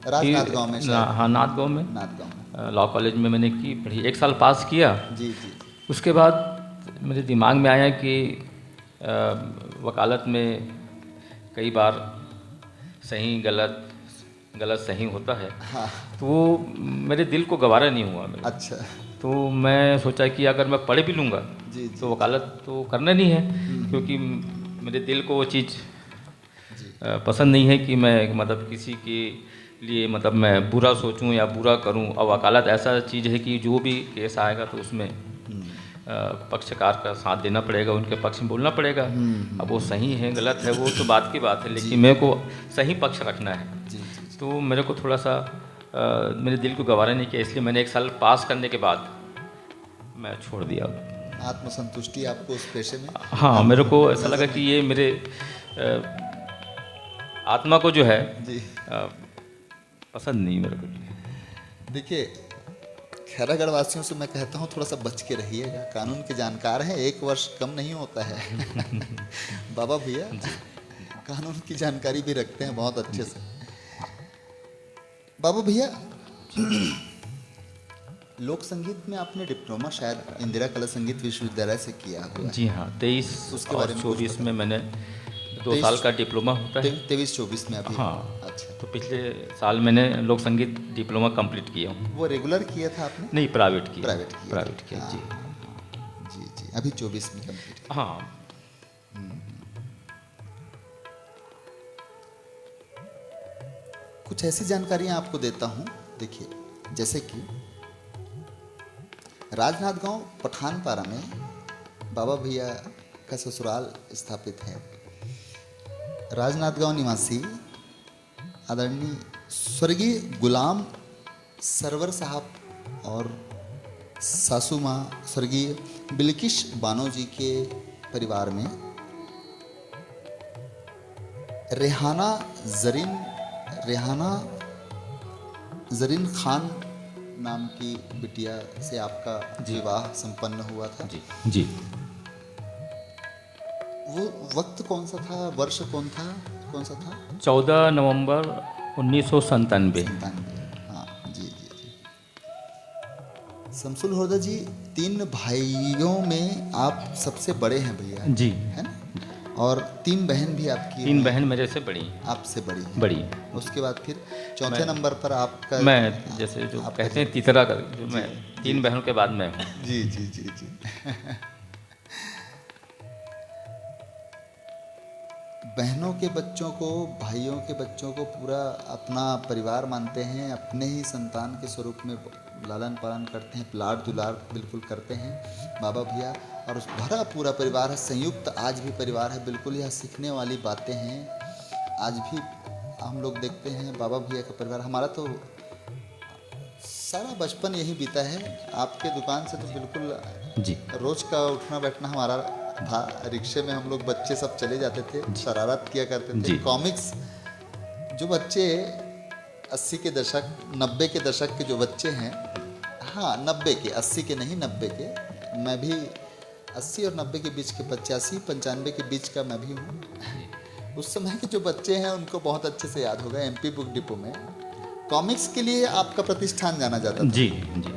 [SPEAKER 1] राजनांदगांव में शायद?
[SPEAKER 3] हाँ, नांदगांव में,
[SPEAKER 1] नांदगांव में
[SPEAKER 3] लॉ कॉलेज में मैंने की पढ़ी, 1 साल पास किया।
[SPEAKER 1] जी जी।
[SPEAKER 3] उसके बाद मेरे दिमाग में आया कि वकालत में कई बार सही गलत, गलत सही होता है,
[SPEAKER 1] हाँ।
[SPEAKER 3] तो वो मेरे दिल को गवारा नहीं हुआ मेरा।
[SPEAKER 1] अच्छा।
[SPEAKER 3] तो मैं सोचा कि अगर मैं पढ़ भी लूँगा
[SPEAKER 1] जी
[SPEAKER 3] तो वकालत तो करना नहीं है, क्योंकि मेरे दिल को वो चीज़ पसंद नहीं है कि मैं मतलब किसी के लिए मतलब मैं बुरा सोचूं या बुरा करूं। और वकालत ऐसा चीज़ है कि जो भी केस आएगा तो उसमें पक्षकार का साथ देना पड़ेगा, उनके पक्ष में बोलना पड़ेगा। अब वो सही है गलत है वो तो बात की बात है, लेकिन मेरे को सही पक्ष रखना है।
[SPEAKER 1] जी जी।
[SPEAKER 3] तो मेरे को थोड़ा सा मेरे दिल को गवारा नहीं किया, इसलिए मैंने 1 साल पास करने के बाद मैं छोड़ दिया।
[SPEAKER 1] आत्मसंतुष्टि आपको उस पेशे में?
[SPEAKER 3] हाँ, मेरे को ऐसा लगा कि ये मेरे आत्मा को जो है
[SPEAKER 1] जी
[SPEAKER 3] पसंद नहीं मेरे को।
[SPEAKER 1] देखिए, खैरागढ़ वासियों से मैं कहता हूँ थोड़ा सा बच के रहिएगा, कानून के जानकार हैं, 1 वर्ष कम नहीं होता है। बाबा भैया कानून की जानकारी भी रखते हैं बहुत अच्छे से। बाबा भैया, लोक संगीत में आपने डिप्लोमा शायद इंदिरा कला संगीत विश्वविद्यालय से किया हुआ है।
[SPEAKER 3] जी हाँ, 23
[SPEAKER 1] उसके
[SPEAKER 3] और
[SPEAKER 1] बारे में
[SPEAKER 3] 24 में मैंने 2
[SPEAKER 1] 23
[SPEAKER 3] साल का डिप्लोमा होता है।
[SPEAKER 1] 23-24 में अभी?
[SPEAKER 3] हाँ।
[SPEAKER 1] अच्छा।
[SPEAKER 3] तो पिछले साल मैंने लोक संगीत डिप्लोमा कंप्लीट किया हूँ।
[SPEAKER 1] वो रेगुलर किया था आपने?
[SPEAKER 3] नहीं, प्राइवेट किया।
[SPEAKER 1] प्राइवेट किया।
[SPEAKER 3] जी।
[SPEAKER 1] जी जी। अभी 24 में कंप्लीट किया।
[SPEAKER 3] हाँ।
[SPEAKER 1] कुछ ऐसी जानकारियां आपको देता हूं। देखिए, जैसे कि राजनांदगांव पठानपारा में बाबा भैया का ससुराल स्थापित है। राजनांदगांव निवासी आदरणीय स्वर्गीय गुलाम सरवर साहब और सासू माँ स्वर्गीय बिल्किश बानो जी के परिवार में रेहाना जरीन खान नाम की बिटिया से आपका विवाह संपन्न हुआ था।
[SPEAKER 3] जी जी।
[SPEAKER 1] वो वक्त कौन सा था, वर्ष कौन सा था?
[SPEAKER 3] 14 नवंबर 1997।
[SPEAKER 1] हाँ जी जी जी। शमसुल हुदा जी, 3 भाइयों में आप सबसे बड़े हैं भैया?
[SPEAKER 3] जी।
[SPEAKER 1] है ना? और 3 बहन भी आपकी?
[SPEAKER 3] 3 बहन मेरे से बड़ी हैं।
[SPEAKER 1] आपसे बड़ी हैं?
[SPEAKER 3] बड़ी।
[SPEAKER 1] उसके बाद फिर चौथे नंबर पर आपका?
[SPEAKER 3] मैं जैसे जो कहते हैं तीसरा कर, जो मैं 3 बहनों के बाद मैं हूँ।
[SPEAKER 1] जी जी जी जी। बहनों के बच्चों को, भाइयों के बच्चों को पूरा अपना परिवार मानते हैं, अपने ही संतान के स्वरूप में लालन पालन करते हैं, लाड दुलार बिल्कुल करते हैं बाबा भैया। और उस भरा पूरा परिवार है, संयुक्त आज भी परिवार है। बिल्कुल यह सीखने वाली बातें हैं। आज भी हम लोग देखते हैं बाबा भैया का परिवार। हमारा तो सारा बचपन यही बीता है। आपके दुकान से तो बिल्कुल
[SPEAKER 3] जी।
[SPEAKER 1] रोज का उठना बैठना हमारा था। रिक्शे में हम लोग बच्चे सब चले जाते थे, शरारत किया करते थे।
[SPEAKER 3] जी।
[SPEAKER 1] कॉमिक्स जो बच्चे 80 के दशक 90 के दशक के जो बच्चे हैं, हाँ 90 के, 80 के नहीं 90 के, मैं भी 80 और 90 के बीच के, 85 95 के बीच का मैं भी हूँ। उस समय के जो बच्चे हैं उनको बहुत अच्छे से याद होगा, एमपी बुक डिपो में कॉमिक्स के लिए आपका प्रतिष्ठान जाना जाता था।
[SPEAKER 3] जी जी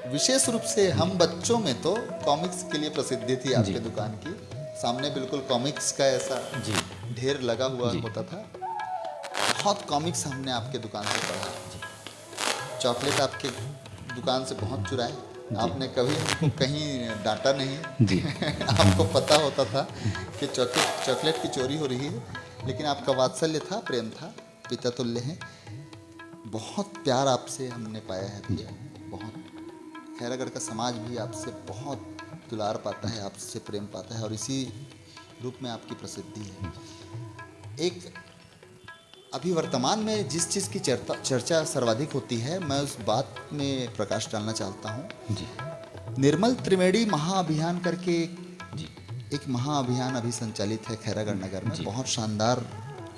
[SPEAKER 1] विशेष रूप से हम बच्चों में तो कॉमिक्स के लिए प्रसिद्धि थी आपके
[SPEAKER 3] जी।
[SPEAKER 1] दुकान की। सामने बिल्कुल कॉमिक्स का ऐसा
[SPEAKER 3] जी
[SPEAKER 1] ढेर लगा हुआ
[SPEAKER 3] जी।
[SPEAKER 1] होता था। बहुत कॉमिक्स हमने आपके दुकान से पढ़ा। चॉकलेट आपके दुकान से बहुत चुराए, आपने कभी हमको कहीं डांटा नहीं।
[SPEAKER 3] जी
[SPEAKER 1] आपको पता होता था कि चॉकलेट की चोरी हो रही है, लेकिन आपका वात्सल्य था, प्रेम था, पिता तुल्य हैं। बहुत प्यार आपसे हमने पाया है भैया, बहुत। खैरागढ़ का समाज भी आपसे बहुत दुलार पाता है, आपसे प्रेम पाता है, और इसी रूप में आपकी प्रसिद्धि है। एक अभी वर्तमान में जिस चीज़ की चर्चा सर्वाधिक होती है, मैं उस बात में प्रकाश डालना चाहता हूँ।
[SPEAKER 3] जी
[SPEAKER 1] निर्मल त्रिवेणी महाअभियान करके
[SPEAKER 3] जी
[SPEAKER 1] एक महाअभियान अभी संचालित है खैरागढ़ नगर में।
[SPEAKER 3] जी।
[SPEAKER 1] बहुत शानदार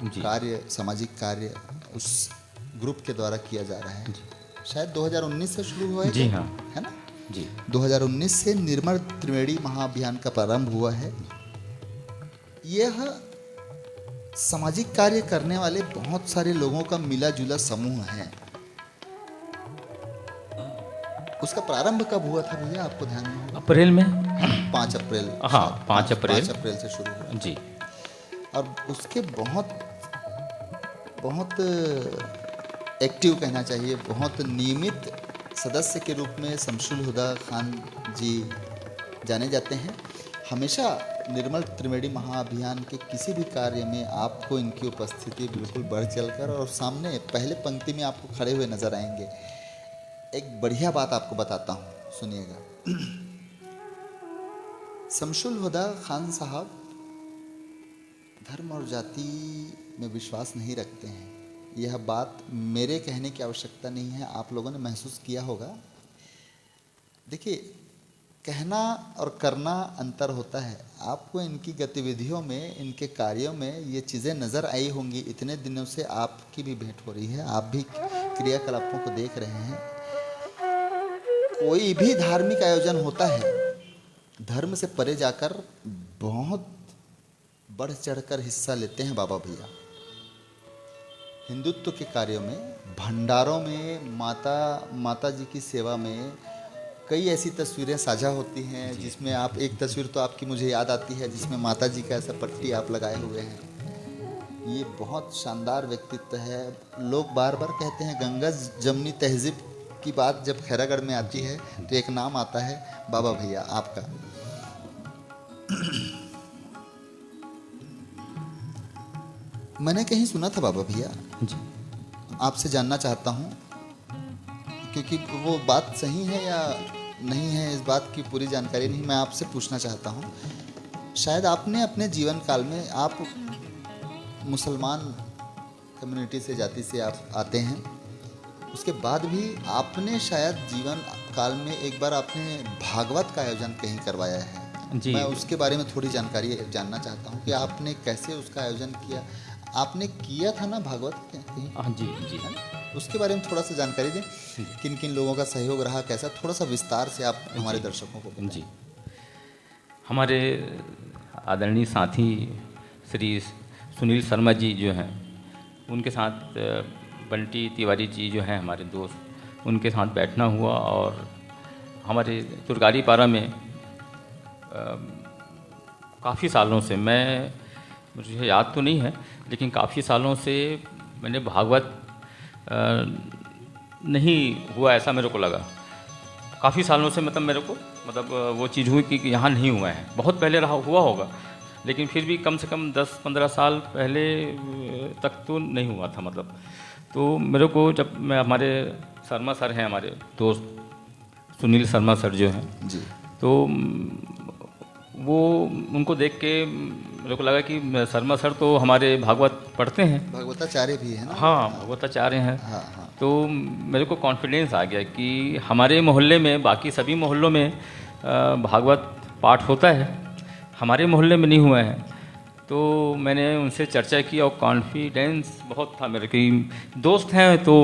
[SPEAKER 3] जी।
[SPEAKER 1] कार्य, सामाजिक कार्य उस ग्रुप के द्वारा किया जा रहा है। शायद 2019 से शुरू हुआ है।
[SPEAKER 3] जी हाँ।
[SPEAKER 1] है ना?
[SPEAKER 3] जी
[SPEAKER 1] 2019 से निर्मल त्रिवेणी महाअभियान का प्रारंभ हुआ है। यह सामाजिक कार्य करने वाले बहुत सारे लोगों का मिला जुला समूह है। उसका प्रारंभ कब हुआ था भैया, आपको ध्यान में होगा?
[SPEAKER 3] अप्रैल में।
[SPEAKER 1] 5 अप्रैल।
[SPEAKER 3] हाँ, 5 अप्रैल।
[SPEAKER 1] 5 अप्रैल से शुरू हुआ।
[SPEAKER 3] जी
[SPEAKER 1] और उसके बहुत बहुत एक्टिव कहना चाहिए, बहुत नियमित सदस्य के रूप में शमशुल हुदा खान जी जाने जाते हैं। हमेशा निर्मल त्रिवेणी महाअभियान के किसी भी कार्य में आपको इनकी उपस्थिति बिल्कुल बढ़ चलकर और सामने पहले पंक्ति में आपको खड़े हुए नजर आएंगे। एक बढ़िया बात आपको बताता हूँ, सुनिएगा। शमशुल हुदा खान साहब धर्म और जाति में विश्वास नहीं रखते हैं। यह बात मेरे कहने की आवश्यकता नहीं है, आप लोगों ने महसूस किया होगा। देखिए, कहना और करना अंतर होता है। आपको इनकी गतिविधियों में, इनके कार्यों में ये चीज़ें नज़र आई होंगी। इतने दिनों से आपकी भी भेंट हो रही है, आप भी क्रियाकलापों को देख रहे हैं। कोई भी धार्मिक आयोजन होता है, धर्म से परे जाकर बहुत बढ़ चढ़कर हिस्सा लेते हैं बाबा भैया। हिंदुत्व के कार्यों में, भंडारों में, माता जी की सेवा में कई ऐसी तस्वीरें साझा होती हैं, जिसमें आप, एक तस्वीर तो आपकी मुझे याद आती है जिसमें माता जी का ऐसा पट्टी आप लगाए हुए हैं। ये बहुत शानदार व्यक्तित्व है। लोग बार बार कहते हैं, गंगा जमनी तहजीब की बात जब खैरागढ़ में आती है तो एक नाम आता है बाबा भैया आपका। मैंने कहीं सुना था बाबा भैया,
[SPEAKER 3] जी
[SPEAKER 1] आपसे जानना चाहता हूँ, क्योंकि वो बात सही है या नहीं है इस बात की पूरी जानकारी नहीं, मैं आपसे पूछना चाहता हूँ। शायद आपने अपने जीवन काल में, आप मुसलमान कम्युनिटी से, जाति से आप आते हैं, उसके बाद भी आपने शायद जीवन काल में एक बार आपने भागवत का आयोजन कहीं करवाया है।
[SPEAKER 3] जी।
[SPEAKER 1] मैं उसके बारे में थोड़ी जानकारी जानना चाहता हूँ कि आपने कैसे उसका आयोजन किया। आपने किया था ना भागवत कहीं?
[SPEAKER 3] हाँ जी जी
[SPEAKER 1] है ना? उसके बारे में थोड़ा सा जानकारी दें, किन किन लोगों का सहयोग रहा, कैसा, थोड़ा सा विस्तार से आप हमारे दर्शकों को बताएं।
[SPEAKER 3] जी। हमारे आदरणीय साथी श्री सुनील शर्मा जी जो हैं, उनके साथ बंटी तिवारी जी जो हैं हमारे दोस्त, उनके साथ बैठना हुआ और हमारे तुरकारी पारा में काफ़ी सालों से, मुझे याद तो नहीं है, लेकिन काफ़ी सालों से मैंने भागवत नहीं हुआ ऐसा मेरे को लगा। काफ़ी सालों से मेरे को वो चीज़ हुई कि यहाँ नहीं हुआ है। बहुत पहले हुआ होगा, लेकिन फिर भी कम से कम 10-15 साल पहले तक तो नहीं हुआ था। तो मेरे को जब मैं, हमारे शर्मा सर हैं, हमारे दोस्त सुनील शर्मा सर जो हैं
[SPEAKER 1] जी,
[SPEAKER 3] तो वो, उनको देख के मेरे को लगा कि शर्मा सर तो हमारे भागवत पढ़ते हैं,
[SPEAKER 1] भागवताचार्य भी है ना?
[SPEAKER 3] हाँ भागवताचार्य हैं।
[SPEAKER 1] हाँ हाँ।
[SPEAKER 3] तो मेरे को कॉन्फिडेंस आ गया कि हमारे मोहल्ले में, बाकी सभी मोहल्लों में भागवत पाठ होता है, हमारे मोहल्ले में नहीं हुआ है। तो मैंने उनसे चर्चा की और कॉन्फिडेंस बहुत था मेरे कि दोस्त हैं तो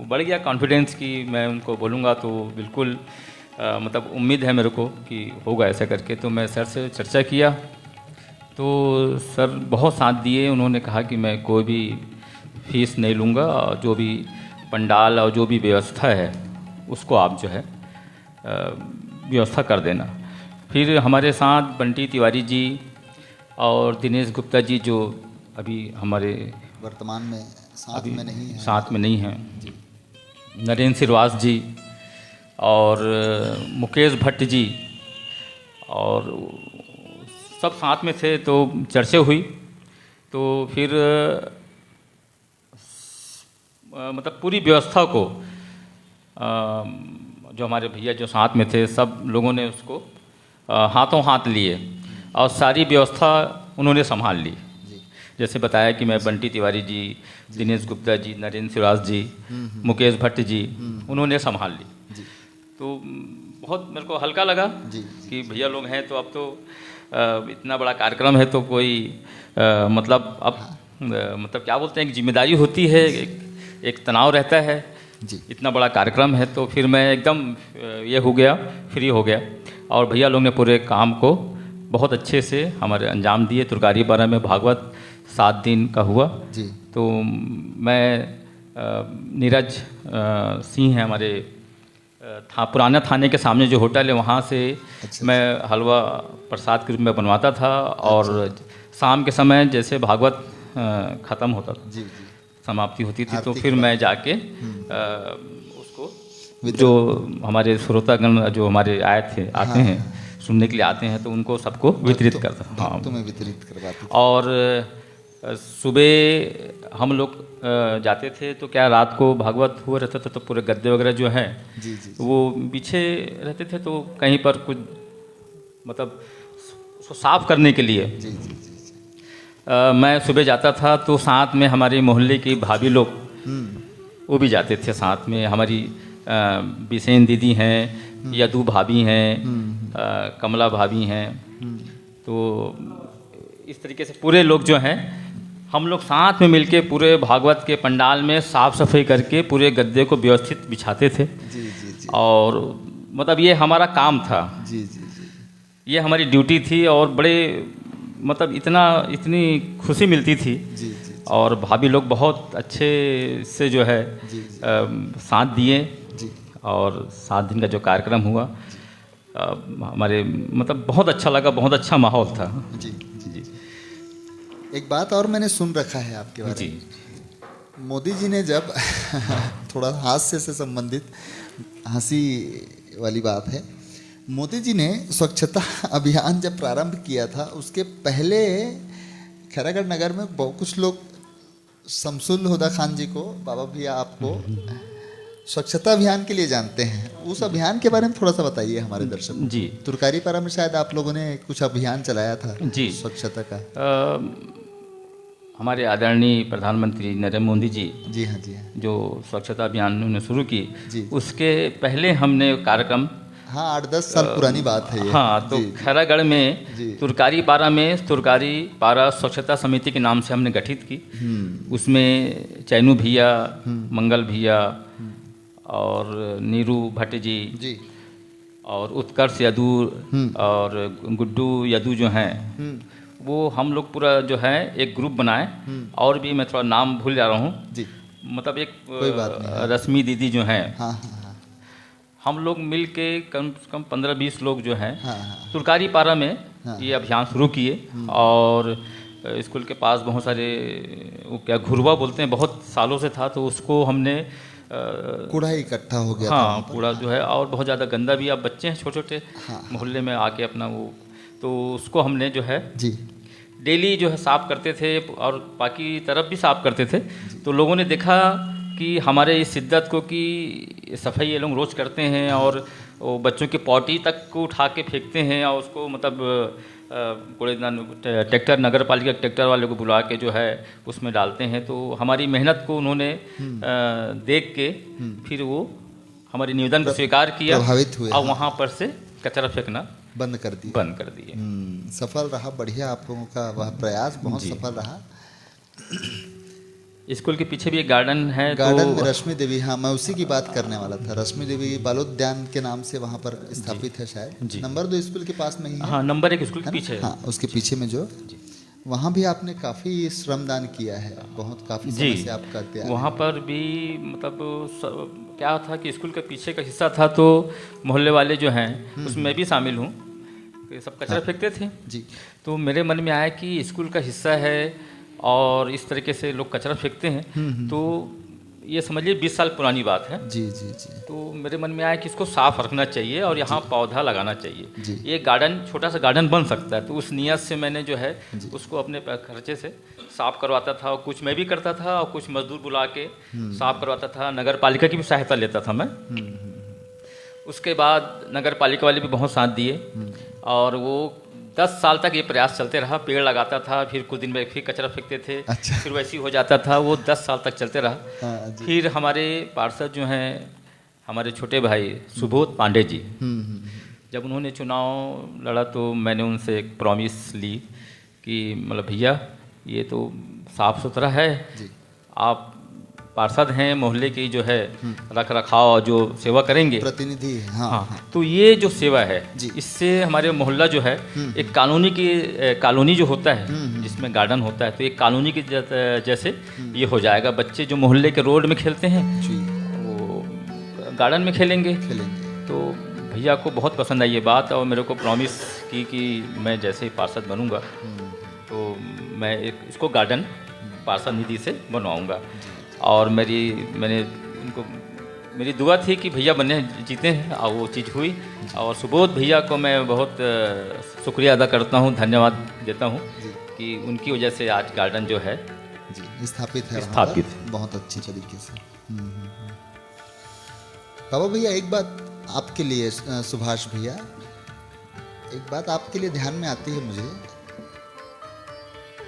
[SPEAKER 3] बढ़ गया कॉन्फिडेंस कि मैं उनको बोलूँगा तो बिल्कुल मतलब उम्मीद है मेरे को कि होगा ऐसा करके। तो मैं सर से चर्चा किया तो सर बहुत साथ दिए। उन्होंने कहा कि मैं कोई भी फीस नहीं लूँगा, जो भी पंडाल और जो भी व्यवस्था है उसको आप जो है व्यवस्था कर देना। फिर हमारे साथ बंटी तिवारी जी और दिनेश गुप्ता जी जो अभी हमारे
[SPEAKER 1] वर्तमान में साथ में नहीं है,
[SPEAKER 3] साथ में नहीं हैं, नरेंद्र श्रीवास जी और मुकेश भट्ट जी और सब साथ में थे। तो चर्चा हुई तो फिर मतलब पूरी व्यवस्था को जो हमारे भैया जो साथ में थे सब लोगों ने उसको हाथों हाथ लिए और सारी व्यवस्था उन्होंने संभाल ली। जैसे बताया कि मैं बंटी तिवारी जी, दिनेश गुप्ता जी, नरेंद्र श्रीवास जी, मुकेश भट्ट जी, उन्होंने संभाल ली। तो बहुत मेरे को हल्का लगा कि भैया लोग हैं तो अब तो इतना बड़ा कार्यक्रम है तो कोई मतलब अब मतलब क्या बोलते हैं कि जिम्मेदारी होती है, एक तनाव रहता है। इतना बड़ा कार्यक्रम है तो फिर मैं एकदम ये हो गया, फ्री हो गया और भैया लोग ने पूरे काम को बहुत अच्छे से हमारे अंजाम दिए। तुरकारी पारा में भागवत 7 दिन का हुआ
[SPEAKER 1] जी।
[SPEAKER 3] तो मैं नीरज सिंह है हमारे पुराना थाने के सामने जो होटल है वहाँ से मैं हलवा प्रसाद के रूप में बनवाता था और शाम के समय जैसे भागवत ख़त्म होता था, समाप्ति होती थी तो फिर मैं जाके उसको जो हमारे श्रोतागण जो हमारे आते हैं सुनने के लिए आते हैं तो उनको सबको वितरित करता। हाँ,
[SPEAKER 1] तुम्हें वितरित करवाते।
[SPEAKER 3] और सुबह हम लोग जाते थे तो क्या रात को भागवत हुआ रहता था तो पूरे गद्दे वगैरह जो हैं वो बिछे रहते थे तो कहीं पर कुछ मतलब उसको साफ करने के लिए मैं सुबह जाता था तो साथ में हमारे मोहल्ले की भाभी लोग वो भी जाते थे साथ में। हमारी बिसेन दीदी हैं, यदू भाभी हैं, कमला भाभी हैं। तो इस तरीके से पूरे लोग जो हैं हम लोग साथ में मिलके पूरे भागवत के पंडाल में साफ़ सफाई करके पूरे गद्दे को व्यवस्थित बिछाते थे। और मतलब ये हमारा काम था, ये हमारी ड्यूटी थी और बड़े मतलब इतनी खुशी मिलती थी। और भाभी लोग बहुत अच्छे से जो है साथ दिए और 7 दिन का जो कार्यक्रम हुआ हमारे मतलब बहुत अच्छा लगा, बहुत अच्छा माहौल था। जी।
[SPEAKER 1] एक बात और मैंने सुन रखा है आपके बारे में, मोदी जी ने जब थोड़ा हास्य से संबंधित हंसी वाली बात है, मोदी जी ने स्वच्छता अभियान जब प्रारंभ किया था उसके पहले खैरागढ़ नगर में बहुत कुछ लोग शमसुल हुदा खान जी को, बाबा भैया आपको स्वच्छता अभियान के लिए जानते हैं। उस अभियान के बारे में थोड़ा सा बताइए हमारे दर्शकों।
[SPEAKER 3] जी,
[SPEAKER 1] तुरकारी पारा में शायद आप लोगों ने कुछ अभियान चलाया था
[SPEAKER 3] जी
[SPEAKER 1] स्वच्छता का।
[SPEAKER 3] हमारे आदरणीय प्रधानमंत्री नरेंद्र मोदी जी
[SPEAKER 1] जी हाँ
[SPEAKER 3] जो स्वच्छता अभियान उन्होंने शुरू की
[SPEAKER 1] जी।
[SPEAKER 3] उसके पहले हमने कार्यक्रम
[SPEAKER 1] 8-10 साल पुरानी बात है ये।
[SPEAKER 3] हाँ, तो खैरागढ़ में तुरकारी पारा में तुरकारी पारा स्वच्छता समिति के नाम से हमने गठित की। उसमें चैनू भैया, मंगल भैया और नीरू भट्ट जी और उत्कर्ष यदू और गुड्डू यदू जो हैं वो हम लोग पूरा जो है एक ग्रुप बनाए। और भी मैं थोड़ा नाम भूल जा रहा हूँ
[SPEAKER 1] जी,
[SPEAKER 3] मतलब एक
[SPEAKER 1] कोई बात नहीं।
[SPEAKER 3] रश्मि दीदी जो हैं
[SPEAKER 1] हाँ।
[SPEAKER 3] हम लोग मिल के कम से कम 15-20 लोग जो हैं तुरकारी पारा में ये अभियान शुरू किए। और स्कूल के पास बहुत सारे वो क्या घुरवा बोलते हैं, बहुत सालों से था तो उसको हमने
[SPEAKER 1] कूड़ा इकट्ठा हो गया।
[SPEAKER 3] हाँ, कूड़ा जो है और बहुत ज़्यादा गंदा भी, अब बच्चे हैं छोटे छोटे मोहल्ले में आके अपना वो, तो उसको हमने जो है
[SPEAKER 1] जी
[SPEAKER 3] डेली जो है साफ़ करते थे और बाकी तरफ भी साफ़ करते थे। तो लोगों ने देखा कि हमारे इस शिद्दत को कि सफाई ये लोग रोज़ करते हैं और वो बच्चों की पॉटी तक को उठा के फेंकते हैं और उसको मतलब कूड़ेदान ट्रैक्टर नगर पालिका ट्रैक्टर वाले को बुला के जो है उसमें डालते हैं। तो हमारी मेहनत को उन्होंने देख के फिर वो हमारी निवेदन को स्वीकार किया
[SPEAKER 1] प्रभावित हुए
[SPEAKER 3] और वहाँ पर से कचरा फेंकना
[SPEAKER 1] बंद कर दिए।
[SPEAKER 3] बंद कर दिए।
[SPEAKER 1] सफल रहा, बढ़िया आप लोगों का वह प्रयास बहुत
[SPEAKER 3] जी।
[SPEAKER 1] सफल रहा।
[SPEAKER 3] स्कूल के पीछे भी एक गार्डन है।
[SPEAKER 1] गार्डन
[SPEAKER 3] तो
[SPEAKER 1] में रश्मि देवी, हाँ मैं उसी की बात करने वाला था। रश्मि देवी बालोद्यान के नाम से वहाँ पर स्थापित है शायद।
[SPEAKER 3] जी।
[SPEAKER 1] नंबर 2 स्कूल के पास में ही है।
[SPEAKER 3] हाँ, नंबर 1 स्कूल के
[SPEAKER 1] है ना?
[SPEAKER 3] पीछे है।
[SPEAKER 1] हाँ, उसके पीछे में जो वहाँ भी आपने काफ़ी श्रमदान किया है, बहुत काफ़ी समय
[SPEAKER 3] जी,
[SPEAKER 1] से आप करते आ रहे
[SPEAKER 3] वहाँ पर भी मतलब क्या था कि स्कूल के पीछे का हिस्सा था, तो मोहल्ले वाले जो हैं उसमें मैं भी शामिल हूँ। ये सब कचरा फेंकते थे।
[SPEAKER 1] जी।
[SPEAKER 3] तो मेरे मन में आया कि स्कूल का हिस्सा है और इस तरीके से लोग कचरा फेंकते हैं, तो ये समझिए 20 साल पुरानी बात है।
[SPEAKER 1] जी जी जी।
[SPEAKER 3] तो मेरे मन में आया कि इसको साफ रखना चाहिए और यहाँ पौधा लगाना
[SPEAKER 1] जी।
[SPEAKER 3] चाहिए। ये गार्डन, छोटा सा गार्डन बन सकता है। तो उस नियत से मैंने जो है उसको अपने खर्चे से साफ करवाता था, और कुछ मैं भी करता था और कुछ मजदूर बुला के साफ करवाता था। नगर पालिका की भी सहायता लेता था मैं। उसके बाद नगर पालिका वाले भी बहुत साथ दिए और वो 10 साल तक ये प्रयास चलते रहा। पेड़ लगाता था, फिर कुछ दिन में फिर कचरा फेंकते थे।
[SPEAKER 1] अच्छा।
[SPEAKER 3] फिर वैसे ही हो जाता था। वो 10 साल तक चलते रहा।
[SPEAKER 1] हाँ जी।
[SPEAKER 3] फिर हमारे पार्षद जो हैं, हमारे छोटे भाई सुबोध पांडे जी, जब उन्होंने चुनाव लड़ा तो मैंने उनसे एक प्रॉमिस ली कि मतलब भैया ये तो साफ सुथरा है, आप पार्षद हैं, मोहल्ले की जो है रख रखाव जो सेवा करेंगे,
[SPEAKER 1] प्रतिनिधि। हाँ,
[SPEAKER 3] हाँ,
[SPEAKER 1] हाँ।
[SPEAKER 3] तो ये जो सेवा है
[SPEAKER 1] जी।
[SPEAKER 3] इससे हमारे मोहल्ला जो है एक कॉलोनी जो होता है जिसमें गार्डन होता है, तो एक कॉलोनी की जैसे ये हो जाएगा। बच्चे जो मोहल्ले के रोड में खेलते हैं
[SPEAKER 1] जी।
[SPEAKER 3] वो गार्डन में खेलेंगे। तो भैया को बहुत पसंद आई ये बात और मेरे को प्रॉमिस की कि मैं जैसे ही पार्षद बनूंगा तो मैं इसको गार्डन पार्षद निधि से बनवाऊंगा। और मैंने उनको, मेरी दुआ थी कि भैया बने जीते हैं और वो चीज़ हुई। और सुबोध भैया को मैं बहुत शुक्रिया अदा करता हूँ, धन्यवाद देता हूँ कि उनकी वजह से आज गार्डन जो है
[SPEAKER 1] जी स्थापित है,
[SPEAKER 3] स्थापित
[SPEAKER 1] बहुत अच्छी तरीके से। बाबा भैया एक बात आपके लिए, सुभाष भैया एक बात आपके लिए ध्यान में आती है मुझे,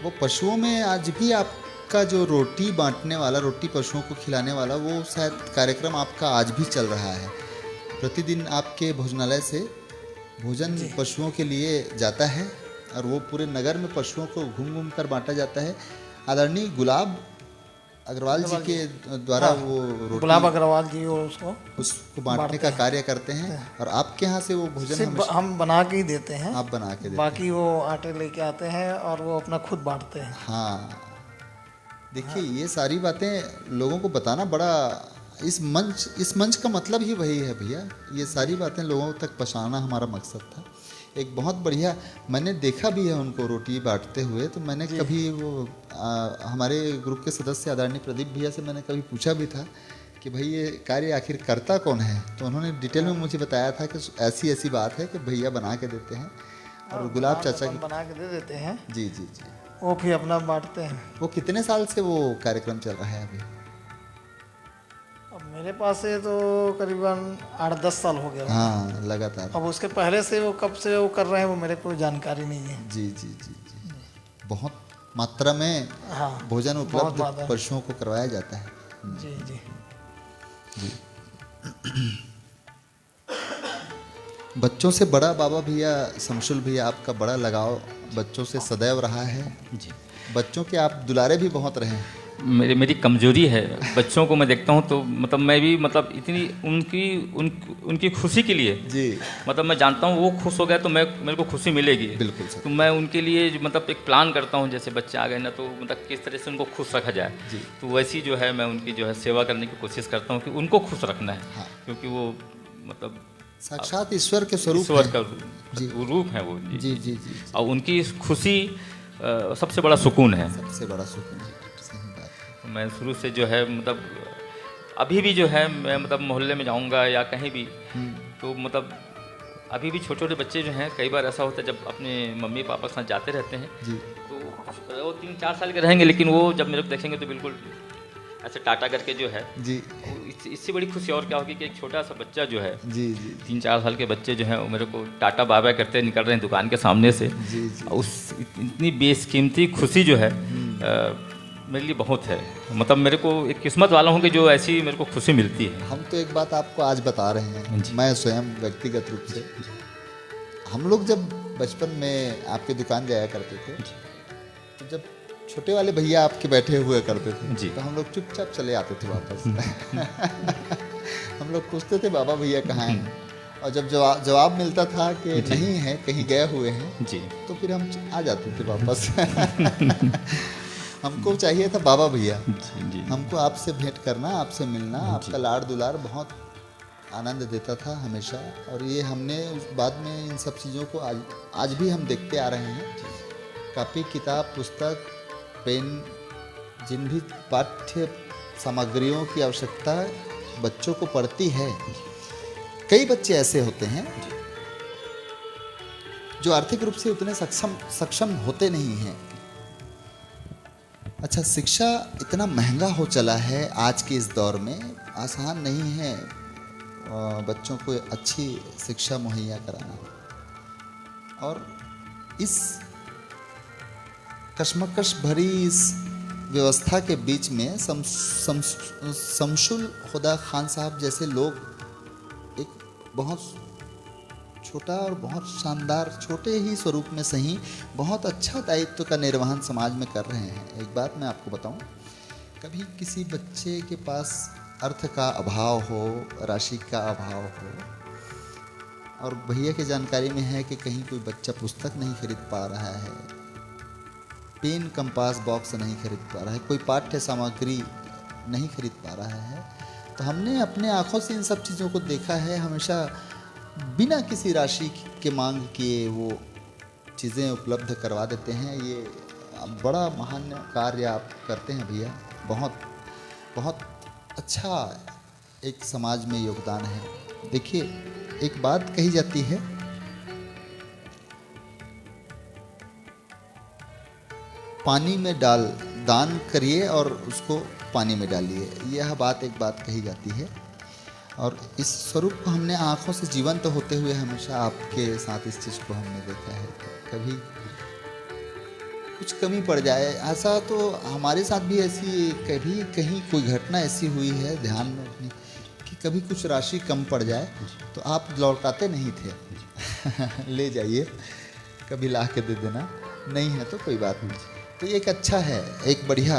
[SPEAKER 1] वो पशुओं में आज भी आपका जो रोटी बांटने वाला, रोटी पशुओं को खिलाने वाला, वो शायद कार्यक्रम आपका आज भी चल रहा है। प्रतिदिन आपके भोजनालय से भोजन पशुओं के लिए जाता है और वो पूरे नगर में पशुओं को घूम घूम कर बांटा जाता है। आदरणीय गुलाब अग्रवाल जी के द्वारा वो रोटी,
[SPEAKER 2] गुलाब अग्रवाल जी और
[SPEAKER 1] उसको बांटने का कार्य करते हैं। और आपके यहाँ से वो भोजन
[SPEAKER 2] सिर्फ हम बना के ही देते हैं,
[SPEAKER 1] आप बना के देते
[SPEAKER 2] बाकी वो आटे लेके आते हैं और वो अपना खुद बांटते हैं।
[SPEAKER 1] हाँ, देखिए ये सारी बातें लोगों को बताना बड़ा, इस मंच का मतलब ही वही है भैया। ये सारी बातें लोगों तक पहुँचाना हमारा मकसद था। एक बहुत बढ़िया, मैंने देखा भी है उनको रोटी बांटते हुए। तो मैंने कभी वो हमारे ग्रुप के सदस्य आदरणीय प्रदीप भैया से मैंने कभी पूछा भी था कि भाई ये कार्य आखिर करता कौन है। तो उन्होंने डिटेल में मुझे बताया था कि ऐसी ऐसी बात है कि भैया बना के देते हैं और गुलाब चाचा की
[SPEAKER 2] बना के दे देते हैं।
[SPEAKER 1] जी जी जी,
[SPEAKER 2] वो फिर अपना बांटते हैं।
[SPEAKER 1] वो कितने साल से वो कार्यक्रम चल रहा है अभी?
[SPEAKER 2] अब मेरे पास से तो करीबन 8-10 साल हो गया।
[SPEAKER 1] हाँ, लगातार।
[SPEAKER 2] अब उसके पहले से वो कब से वो कर रहे हैं वो मेरे को जानकारी नहीं है।
[SPEAKER 1] जी जी जी जी, बहुत मात्रा में
[SPEAKER 2] हाँ,
[SPEAKER 1] भोजन
[SPEAKER 2] बहुत
[SPEAKER 1] उपलब्ध
[SPEAKER 2] मात्रा।
[SPEAKER 1] पशुओं को करवाया जाता है।
[SPEAKER 2] जी जी।
[SPEAKER 1] बच्चों से बड़ा बाबा भैया, शमशुल भैया, आपका बड़ा लगाव बच्चों से सदैव रहा है।
[SPEAKER 3] जी,
[SPEAKER 1] बच्चों के आप दुलारे भी बहुत रहे हैं।
[SPEAKER 3] मेरी कमजोरी है। बच्चों को मैं देखता हूँ तो मतलब मैं भी मतलब इतनी उनकी खुशी के लिए,
[SPEAKER 1] जी,
[SPEAKER 3] मतलब मैं जानता हूँ वो खुश हो गया तो मेरे को खुशी मिलेगी।
[SPEAKER 1] बिल्कुल सर।
[SPEAKER 3] तो मैं उनके लिए मतलब एक प्लान करता हूँ, जैसे बच्चे आ गए ना तो मतलब किस तरह से उनको खुश रखा जाए। तो वैसी जो है मैं उनकी जो है सेवा करने की कोशिश करता हूँ कि उनको खुश रखना है।
[SPEAKER 1] हाँ।
[SPEAKER 3] क्योंकि वो मतलब
[SPEAKER 1] साक्षात ईश्वर के स्वरूप
[SPEAKER 3] ईश्वर
[SPEAKER 1] हैं।
[SPEAKER 3] का वो रूप है वो।
[SPEAKER 1] जी जी जी,
[SPEAKER 3] और उनकी खुशी सबसे बड़ा सुकून है।
[SPEAKER 1] सबसे बड़ा सुकून। सही बात है।
[SPEAKER 3] मैं शुरू से जो है मतलब अभी भी जो है मैं मतलब मोहल्ले में जाऊंगा या कहीं भी तो मतलब अभी भी छोटे छोटे बच्चे जो हैं, कई बार ऐसा होता है जब अपने मम्मी पापा के साथ जाते रहते हैं
[SPEAKER 1] जी,
[SPEAKER 3] तो वो 3-4 साल के रहेंगे, लेकिन वो जब मेरे को देखेंगे तो बिल्कुल ऐसे टाटा करके जो है
[SPEAKER 1] जी
[SPEAKER 3] इससे बड़ी खुशी और क्या होगी कि एक छोटा सा बच्चा जो है,
[SPEAKER 1] जी जी
[SPEAKER 3] 3-4 साल के बच्चे जो हैं वो मेरे को टाटा बाय करते निकल रहे हैं दुकान के सामने से।
[SPEAKER 1] जी जी,
[SPEAKER 3] उस इतनी बेशकीमती खुशी जो है मेरे लिए बहुत है। मतलब मेरे को एक किस्मत वाला हूँ कि जो ऐसी मेरे को खुशी मिलती है।
[SPEAKER 1] हम तो एक बात आपको आज बता रहे हैं, मैं स्वयं व्यक्तिगत रूप से, हम लोग जब बचपन में आपके दुकान जाया करते थे, तो जब छोटे वाले भैया आपके बैठे हुए करते थे
[SPEAKER 3] जी।
[SPEAKER 1] तो हम लोग चुपचाप चले आते थे वापस। हम लोग पूछते थे बाबा भैया कहाँ हैं, और जब जवाब मिलता था कि नहीं है, कहीं गए हुए हैं,
[SPEAKER 3] जी
[SPEAKER 1] तो फिर हम आ जाते थे वापस। हमको चाहिए था बाबा भैया,
[SPEAKER 3] जी जी
[SPEAKER 1] हमको आपसे भेंट करना, आपसे मिलना, आपका लाड़ दुलार बहुत आनंद देता था हमेशा। और ये हमने उस बाद में इन सब चीज़ों को आज भी हम देखते आ रहे हैं। कापी किताब पुस्तक पेन, जिन भी पाठ्य सामग्रियों की आवश्यकता बच्चों को पड़ती है, कई बच्चे ऐसे होते हैं जो आर्थिक रूप से उतने सक्षम होते नहीं हैं। अच्छा, शिक्षा इतना महंगा हो चला है आज के इस दौर में, आसान नहीं है बच्चों को अच्छी शिक्षा मुहैया कराना। और इस कश्मकश भरी इस व्यवस्था के बीच में शमशुल खुदा खान साहब जैसे लोग एक बहुत छोटा और बहुत शानदार, छोटे ही स्वरूप में सही, बहुत अच्छा दायित्व का निर्वहन समाज में कर रहे हैं। एक बात मैं आपको बताऊं, कभी किसी बच्चे के पास अर्थ का अभाव हो, राशि का अभाव हो, और भैया की जानकारी में है कि कहीं कोई बच्चा पुस्तक नहीं खरीद पा रहा है, पेन कंपास बॉक्स नहीं खरीद पा रहा है, कोई पाठ्य सामग्री नहीं खरीद पा रहा है, तो हमने अपने आँखों से इन सब चीज़ों को देखा है। हमेशा बिना किसी राशि के मांग किए वो चीज़ें उपलब्ध करवा देते हैं। ये बड़ा महान कार्य आप करते हैं भैया, बहुत बहुत अच्छा एक समाज में योगदान है। देखिए, एक बात कही जाती है, पानी में दान करिए और उसको पानी में डालिए, यह बात कही जाती है। और इस स्वरूप को हमने आँखों से जीवंत होते हुए हमेशा आपके साथ इस चीज़ को हमने देखा है। कभी कुछ कमी पड़ जाए, ऐसा तो हमारे साथ भी ऐसी कभी कहीं कोई घटना ऐसी हुई है, ध्यान में रखनी, कि कभी कुछ राशि कम पड़ जाए तो आप लौटाते नहीं थे। ले जाइए, कभी ला के दे देना, नहीं है तो कोई बात नहीं। तो ये एक अच्छा है, एक बढ़िया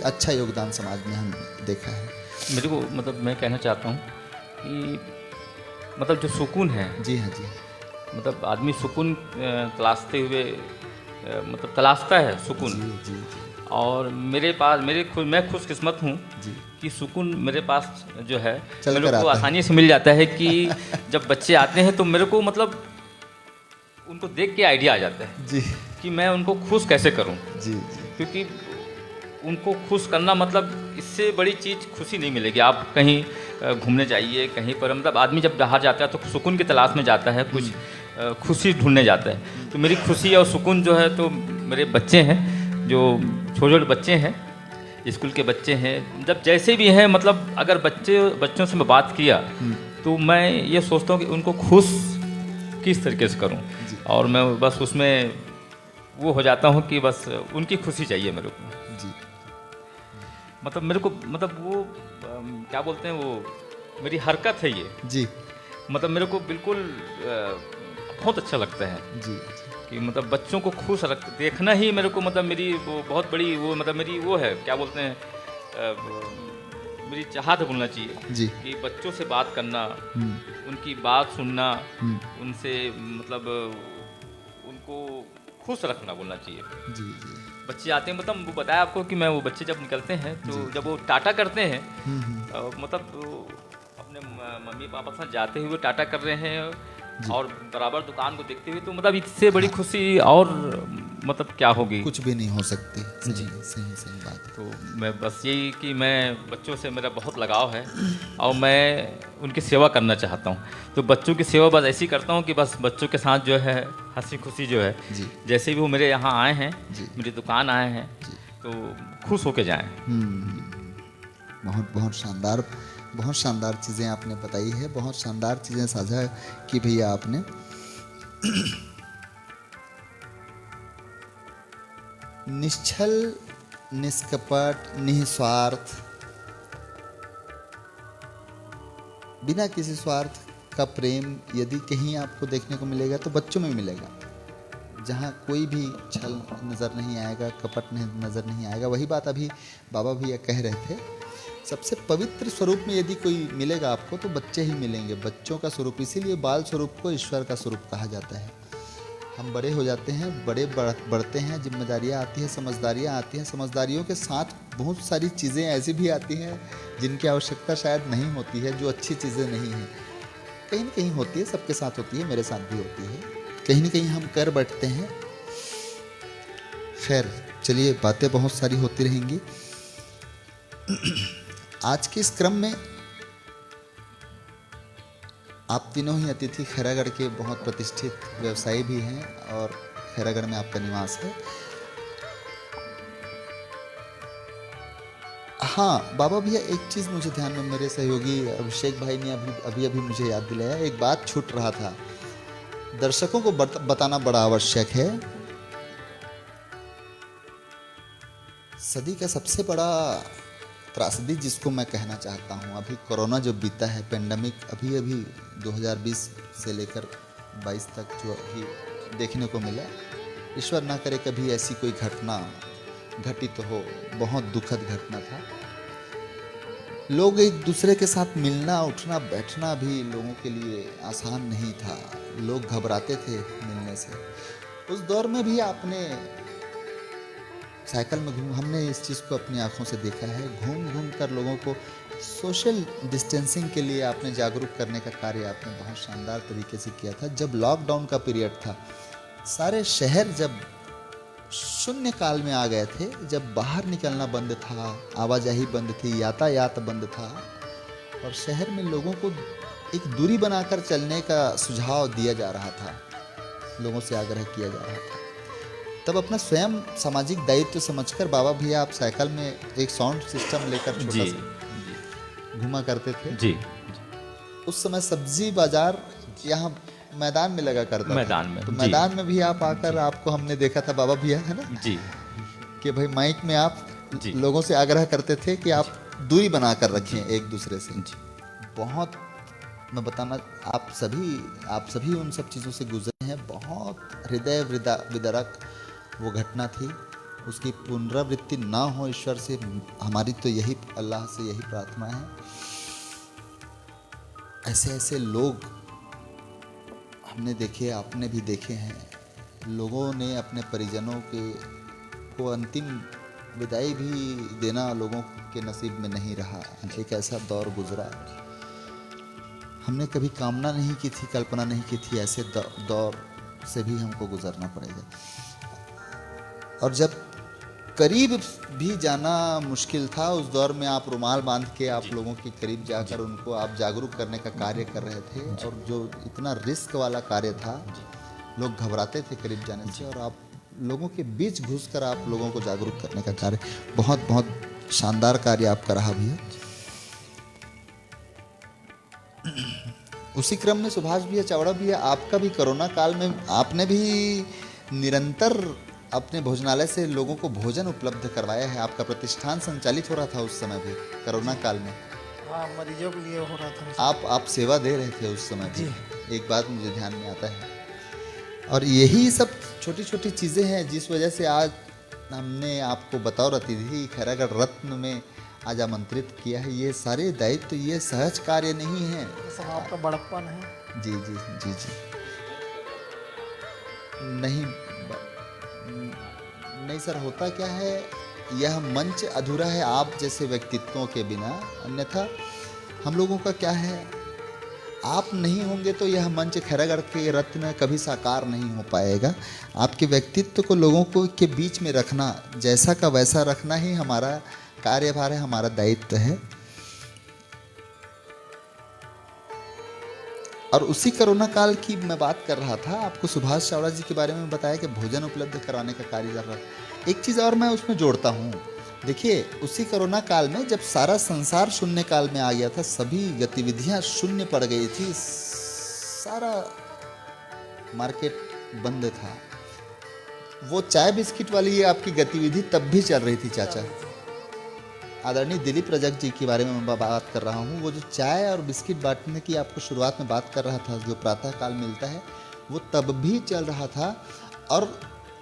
[SPEAKER 1] अच्छा योगदान समाज में हम देखा है।
[SPEAKER 3] मेरे को मतलब मैं कहना चाहता हूँ कि मतलब जो सुकून है,
[SPEAKER 1] जी हाँ, जी
[SPEAKER 3] मतलब आदमी सुकून तलाशते हुए मतलब तलाशता है सुकून।
[SPEAKER 1] जी जी जी
[SPEAKER 3] और मेरे पास मैं खुशकिस्मत हूँ
[SPEAKER 1] जी
[SPEAKER 3] कि सुकून मेरे पास जो है
[SPEAKER 1] चल
[SPEAKER 3] मेरे
[SPEAKER 1] कर
[SPEAKER 3] को
[SPEAKER 1] आता है।
[SPEAKER 3] आसानी से मिल जाता है। कि जब बच्चे आते हैं तो मेरे को मतलब उनको देख के आइडिया आ जाता है
[SPEAKER 1] जी
[SPEAKER 3] कि मैं उनको खुश कैसे करूं,
[SPEAKER 1] जी जी
[SPEAKER 3] क्योंकि उनको खुश करना मतलब इससे बड़ी चीज़ खुशी नहीं मिलेगी। आप कहीं घूमने जाइए, कहीं पर मतलब आदमी जब बाहर जाता है तो सुकून की तलाश में जाता है, कुछ खुशी ढूंढने जाता है। तो मेरी खुशी और सुकून जो है, तो मेरे बच्चे हैं, जो छोटे छोटे बच्चे हैं, स्कूल के बच्चे हैं, जब जैसे भी हैं, मतलब अगर बच्चों से मैं बात किया तो मैं ये सोचता हूँ कि उनको खुश किस तरीके से करूँ, और मैं बस उसमें वो हो जाता हूँ कि बस उनकी खुशी चाहिए मेरे को।
[SPEAKER 1] जी
[SPEAKER 3] मतलब मेरे को मतलब वो क्या बोलते हैं, वो मेरी हरकत है ये,
[SPEAKER 1] जी
[SPEAKER 3] मतलब मेरे को बिल्कुल बहुत अच्छा लगता है
[SPEAKER 1] जी
[SPEAKER 3] कि मतलब बच्चों को खुश देखना ही मेरे को मतलब मेरी वो बहुत बड़ी वो मतलब मेरी वो है, क्या बोलते हैं, मेरी चाहत बोलना चाहिए
[SPEAKER 1] जी
[SPEAKER 3] कि बच्चों से बात करना, उनकी बात सुनना, उनसे मतलब उनको खुश रखना बोलना चाहिए।
[SPEAKER 1] जी जी
[SPEAKER 3] बच्चे आते हैं, मतलब वो बताया आपको कि मैं वो बच्चे जब निकलते हैं तो जब वो टाटा करते हैं, मतलब वो अपने मम्मी पापा के साथ जाते हुए टाटा कर रहे हैं और बराबर दुकान को देखते हुए, तो मतलब इससे बड़ी खुशी और मतलब क्या होगी,
[SPEAKER 1] कुछ भी नहीं हो सकती।
[SPEAKER 3] जी।
[SPEAKER 1] सही सही बात।
[SPEAKER 3] तो मैं बस यही कि मैं बच्चों से मेरा बहुत लगाव है और मैं उनकी सेवा करना चाहता हूँ। तो बच्चों की सेवा बस ऐसी करता हूँ कि बस बच्चों के साथ जो है हंसी खुशी जो है,
[SPEAKER 1] जी
[SPEAKER 3] जैसे भी वो मेरे यहाँ आए हैं,
[SPEAKER 1] जी।
[SPEAKER 3] मेरी दुकान आए हैं, तो खुश होके जाएं।
[SPEAKER 1] बहुत बहुत शानदार चीज़ें आपने बताई है, बहुत शानदार चीज़ें साझा की भैया आपने। निश्चल, निष्कपट, निस्वार्थ, बिना किसी स्वार्थ का प्रेम यदि कहीं आपको देखने को मिलेगा तो बच्चों में मिलेगा, जहाँ कोई भी छल नज़र नहीं आएगा, कपट नज़र नहीं आएगा। वही बात अभी बाबा भैया कह रहे थे, सबसे पवित्र स्वरूप में यदि कोई मिलेगा आपको तो बच्चे ही मिलेंगे, बच्चों का स्वरूप। इसीलिए बाल स्वरूप को ईश्वर का स्वरूप कहा जाता है। हम बड़े हो जाते हैं, बढ़ते हैं, जिम्मेदारियाँ आती हैं, समझदारियाँ आती हैं। समझदारियों के साथ बहुत सारी चीज़ें ऐसी भी आती हैं जिनकी आवश्यकता शायद नहीं होती है, जो अच्छी चीज़ें नहीं हैं। कहीं न कहीं होती है, सबके साथ होती है, मेरे साथ भी होती है। कहीं न कहीं हम कर बैठते हैं। खैर चलिए, बातें बहुत सारी होती रहेंगी। आज के इस क्रम में आप तीनों ही अतिथि खैरागढ़ के बहुत प्रतिष्ठित व्यवसायी भी हैं और खैरागढ़ में आपका निवास है। हाँ बाबा भैया, एक चीज़ मुझे ध्यान में, मेरे सहयोगी अभिषेक भाई ने अभी मुझे याद दिलाया, एक बात छूट रहा था, दर्शकों को बताना बड़ा आवश्यक है। सदी का सबसे बड़ा त्रासदी जिसको मैं कहना चाहता हूँ, अभी कोरोना जो बीता है, पेंडेमिक अभी 2020 से लेकर 22 तक जो अभी देखने को मिला, ईश्वर ना करे कभी ऐसी कोई घटना घटित हो। बहुत दुखद घटना था। लोग एक दूसरे के साथ मिलना, उठना, बैठना भी लोगों के लिए आसान नहीं था। लोग घबराते थे मिलने से। उस दौर में भी आपने साइकिल में हमने इस चीज़ को अपनी आंखों से देखा है, घूम घूम कर लोगों को सोशल डिस्टेंसिंग के लिए आपने जागरूक करने का कार्य आपने बहुत शानदार तरीके से किया था। जब लॉकडाउन का पीरियड था, सारे शहर जब शून्य काल में आ गए थे, जब बाहर निकलना बंद था, आवाजाही बंद थी, यातायात बंद था, और शहर में लोगों को एक दूरी बनाकर चलने का सुझाव दिया जा रहा था, लोगों से आग्रह किया जा रहा था, तब अपना स्वयं सामाजिक दायित्व समझकर बाबा भैया आप साइकिल में एक साउंड सिस्टम लेकर छोटा सा घुमा करते थे।
[SPEAKER 3] जी।
[SPEAKER 1] उस समय सब्जी बाजार यहाँ मैदान में लगा करता था।
[SPEAKER 3] मैदान में,
[SPEAKER 1] तो
[SPEAKER 3] जी।
[SPEAKER 1] मैदान में भी आप आकर आपको हमने देखा था बाबा भैया, है ना,
[SPEAKER 3] जी
[SPEAKER 1] कि भाई माइक में आप
[SPEAKER 3] जी।
[SPEAKER 1] लोगों से आग्रह करते थे कि आप दूरी बनाकर रखें एक दूसरे से।
[SPEAKER 3] जी।
[SPEAKER 1] बहुत मैं बताना, आप सभी उन सब चीज़ों से गुजरे हैं। बहुत हृदय विदारक वो घटना थी। उसकी पुनरावृत्ति ना हो, ईश्वर से हमारी तो यही, अल्लाह से यही प्रार्थना है। ऐसे ऐसे लोग हमने देखे, आपने भी देखे हैं। लोगों ने अपने परिजनों को अंतिम विदाई भी देना लोगों के नसीब में नहीं रहा। एक ऐसा दौर गुजरा, हमने कभी कामना नहीं की थी, कल्पना नहीं की थी, ऐसे दौर से भी हमको गुजरना पड़ेगा। और जब करीब भी जाना मुश्किल था, उस दौर में आप रुमाल बांध के आप लोगों के करीब जाकर उनको आप जागरूक करने का कार्य कर रहे थे। और जो इतना रिस्क वाला कार्य था, लोग घबराते थे करीब जाने से, और आप लोगों के बीच घुसकर आप लोगों को जागरूक करने का कार्य, बहुत बहुत शानदार कार्य आपका रहा भैया। उसी क्रम में सुभाष भैया, चावड़ा भैया, आपका भी कोरोना काल में आपने भी निरंतर अपने भोजनालय से लोगों को भोजन उपलब्ध करवाया है। आपका प्रतिष्ठान संचालित हो रहा था उस समय भी, कोरोना काल में।
[SPEAKER 2] हाँ, मरीजों के लिए हो रहा था।
[SPEAKER 1] आप सेवा दे रहे थे उस समय भी। एक बात मुझे ध्यान में आता है, और यही सब छोटी छोटी चीज़ें हैं जिस वजह से आज हमने आपको बतौर अतिथि खैरागढ़ रत्न में आज आमंत्रित किया है। ये सारे दायित्व, ये सहज कार्य नहीं है,
[SPEAKER 2] ये सब आपका बड़प्पन है।
[SPEAKER 1] जी जी जी जी। नहीं सर, होता क्या है, यह मंच अधूरा है आप जैसे व्यक्तित्वों के बिना। अन्यथा हम लोगों का क्या है, आप नहीं होंगे तो यह मंच खैरागढ़ के रत्न कभी साकार नहीं हो पाएगा। आपके व्यक्तित्व को लोगों को के बीच में रखना, जैसा का वैसा रखना ही हमारा कार्यभार है, हमारा दायित्व है। और उसी कोरोना काल की मैं बात कर रहा था, आपको सुभाष चावड़ा जी के बारे में बताया कि भोजन उपलब्ध कराने का कार्य कर रहा था। एक चीज़ और मैं उसमें जोड़ता हूँ, देखिए उसी कोरोना काल में जब सारा संसार शून्य काल में आ गया था, सभी गतिविधियाँ शून्य पड़ गई थी, सारा मार्केट बंद था, वो चाय बिस्किट वाली ये आपकी गतिविधि तब भी चल रही थी चाचा। आदरणीय दिलीप रजक जी के बारे में मैं बात कर रहा हूँ। वो जो चाय और बिस्किट बांटने की आपको शुरुआत में बात कर रहा था, जो प्रातःकाल मिलता है, वो तब भी चल रहा था। और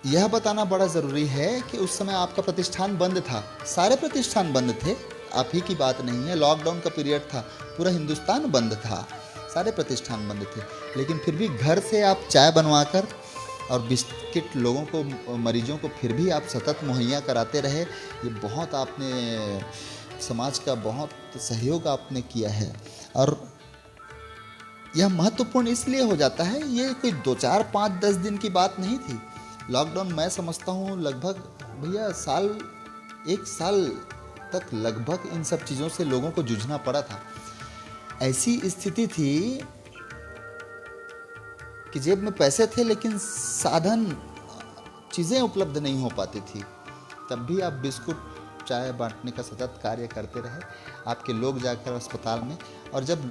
[SPEAKER 1] यह बताना बड़ा ज़रूरी है कि उस समय आपका प्रतिष्ठान बंद था, सारे प्रतिष्ठान बंद थे, आप ही की बात नहीं है। लॉकडाउन का पीरियड था, पूरा हिंदुस्तान बंद था, सारे प्रतिष्ठान बंद थे, लेकिन फिर भी घर से आप चाय बनवाकर और बिस्किट लोगों को, मरीजों को फिर भी आप सतत मुहैया कराते रहे। ये बहुत आपने समाज का बहुत सहयोग आपने किया है। और यह महत्वपूर्ण इसलिए हो जाता है, ये कोई 2, 4, 5, 10 दिन की बात नहीं थी। लॉकडाउन मैं समझता हूँ लगभग भैया एक साल तक लगभग इन सब चीज़ों से लोगों को जूझना पड़ा था। ऐसी स्थिति थी कि जेब में पैसे थे लेकिन साधन, चीज़ें उपलब्ध नहीं हो पाती थी। तब भी आप बिस्कुट चाय बांटने का सतत कार्य करते रहे, आपके लोग जाकर अस्पताल में, और जब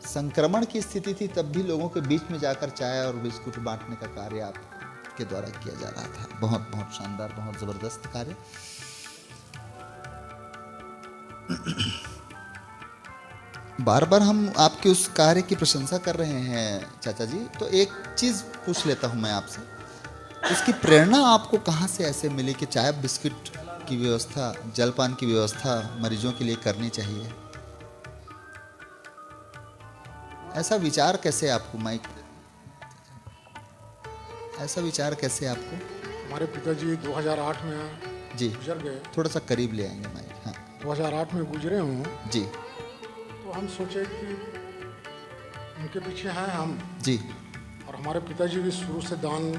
[SPEAKER 1] संक्रमण की स्थिति थी तब भी लोगों के बीच में जाकर चाय और बिस्कुट बांटने का कार्य आपके द्वारा किया जा रहा था। बहुत बहुत शानदार, बहुत ज़बरदस्त कार्य। बार बार हम आपके उस कार्य की प्रशंसा कर रहे हैं चाचा जी, तो एक चीज़ पूछ लेता हूं मैं आपसे, इसकी प्रेरणा आपको कहां से ऐसे मिली कि चाय बिस्किट की व्यवस्था, जलपान की व्यवस्था मरीजों के लिए करनी चाहिए? ऐसा विचार कैसे आपको, माइक, ऐसा विचार कैसे आपको?
[SPEAKER 4] हमारे पिताजी 2008 में
[SPEAKER 1] जी
[SPEAKER 4] गुजर गए।
[SPEAKER 1] थोड़ा सा करीब ले आएंगे माइक। हाँ
[SPEAKER 4] 2008 में गुजरे हूँ,
[SPEAKER 1] जी
[SPEAKER 4] तो हम सोचे कि उनके पीछे हैं हम,
[SPEAKER 1] जी
[SPEAKER 4] और हमारे पिताजी भी शुरू से दान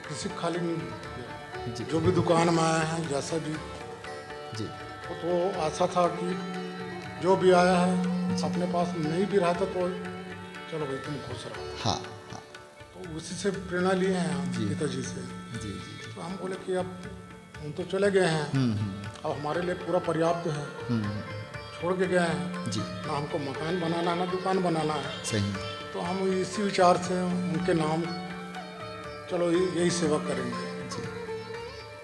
[SPEAKER 4] किसी को खाली नहीं किया।
[SPEAKER 1] जी
[SPEAKER 4] जो भी दुकान में आए हैं, जैसा भी,
[SPEAKER 1] जी
[SPEAKER 4] तो ऐसा था कि जो भी आया है अपने पास नहीं भी रहा था तो चलो भाई तुम खुश रहो।
[SPEAKER 1] हाँ हाँ
[SPEAKER 4] तो उसी से प्रेरणा लिए हैं हम
[SPEAKER 1] जी।
[SPEAKER 4] पिताजी से।
[SPEAKER 1] जी जी
[SPEAKER 4] तो हम बोले कि अब हम तो चले गए हैं, अब हमारे लिए पूरा पर्याप्त है, छोड़ के गए हैं,
[SPEAKER 1] जी
[SPEAKER 4] ना हमको मकान बनाना ना दुकान बनाना है।
[SPEAKER 1] सही।
[SPEAKER 4] तो हम इसी विचार से उनके नाम चलो यही सेवा करेंगे,
[SPEAKER 1] जी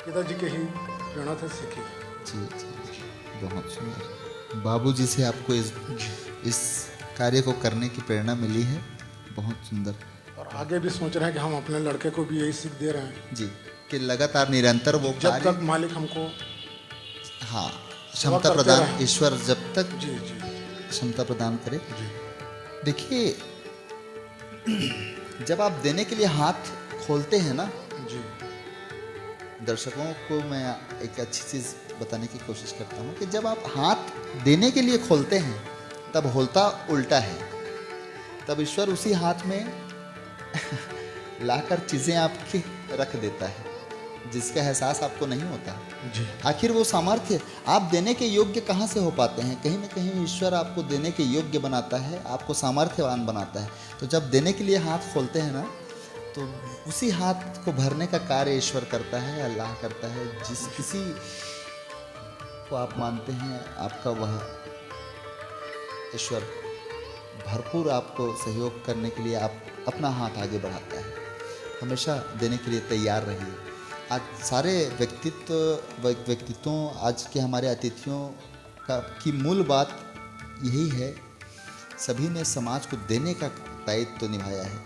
[SPEAKER 4] पिताजी के ही प्रेरणा से सीखी।
[SPEAKER 1] जी जी बहुत सुंदर। बाबूजी से आपको इस कार्य को करने की प्रेरणा मिली है, बहुत सुंदर।
[SPEAKER 4] और आगे भी सोच रहे हैं कि हम अपने लड़के को भी यही सीख दे रहे हैं
[SPEAKER 1] जी कि लगातार निरंतर वो
[SPEAKER 4] जब
[SPEAKER 1] कार्य,
[SPEAKER 4] तक मालिक हमको
[SPEAKER 1] हाँ क्षमता
[SPEAKER 4] करते
[SPEAKER 1] प्रदान,
[SPEAKER 4] रहें।
[SPEAKER 1] ईश्वर जब तक
[SPEAKER 4] जी जी
[SPEAKER 1] क्षमता प्रदान करे।
[SPEAKER 4] जी
[SPEAKER 1] देखिए जब आप देने के लिए हाथ खोलते हैं ना,
[SPEAKER 4] जी
[SPEAKER 1] दर्शकों को मैं एक अच्छी चीज़ बताने की कोशिश करता हूँ कि जब आप हाथ देने के लिए खोलते हैं तब होता उल्टा है। तब ईश्वर उसी हाथ में लाकर चीज़ें आपके रख देता है, जिसका एहसास आपको नहीं होता।
[SPEAKER 4] जी
[SPEAKER 1] आखिर वो सामर्थ्य आप देने के योग्य कहाँ से हो पाते हैं? कहीं ना कहीं ईश्वर आपको देने के योग्य बनाता है, आपको सामर्थ्यवान बनाता है। तो जब देने के लिए हाथ खोलते हैं ना, तो उसी हाथ को भरने का कार्य ईश्वर करता है, अल्लाह करता है। जिस किसी को आप मानते हैं, आपका वह ईश्वर भरपूर आपको सहयोग करने के लिए आप अपना हाथ आगे बढ़ाता है। हमेशा देने के लिए तैयार रहिए। आज सारे व्यक्तित्वों, आज के हमारे अतिथियों की मूल बात यही है, सभी ने समाज को देने का दायित्व निभाया है,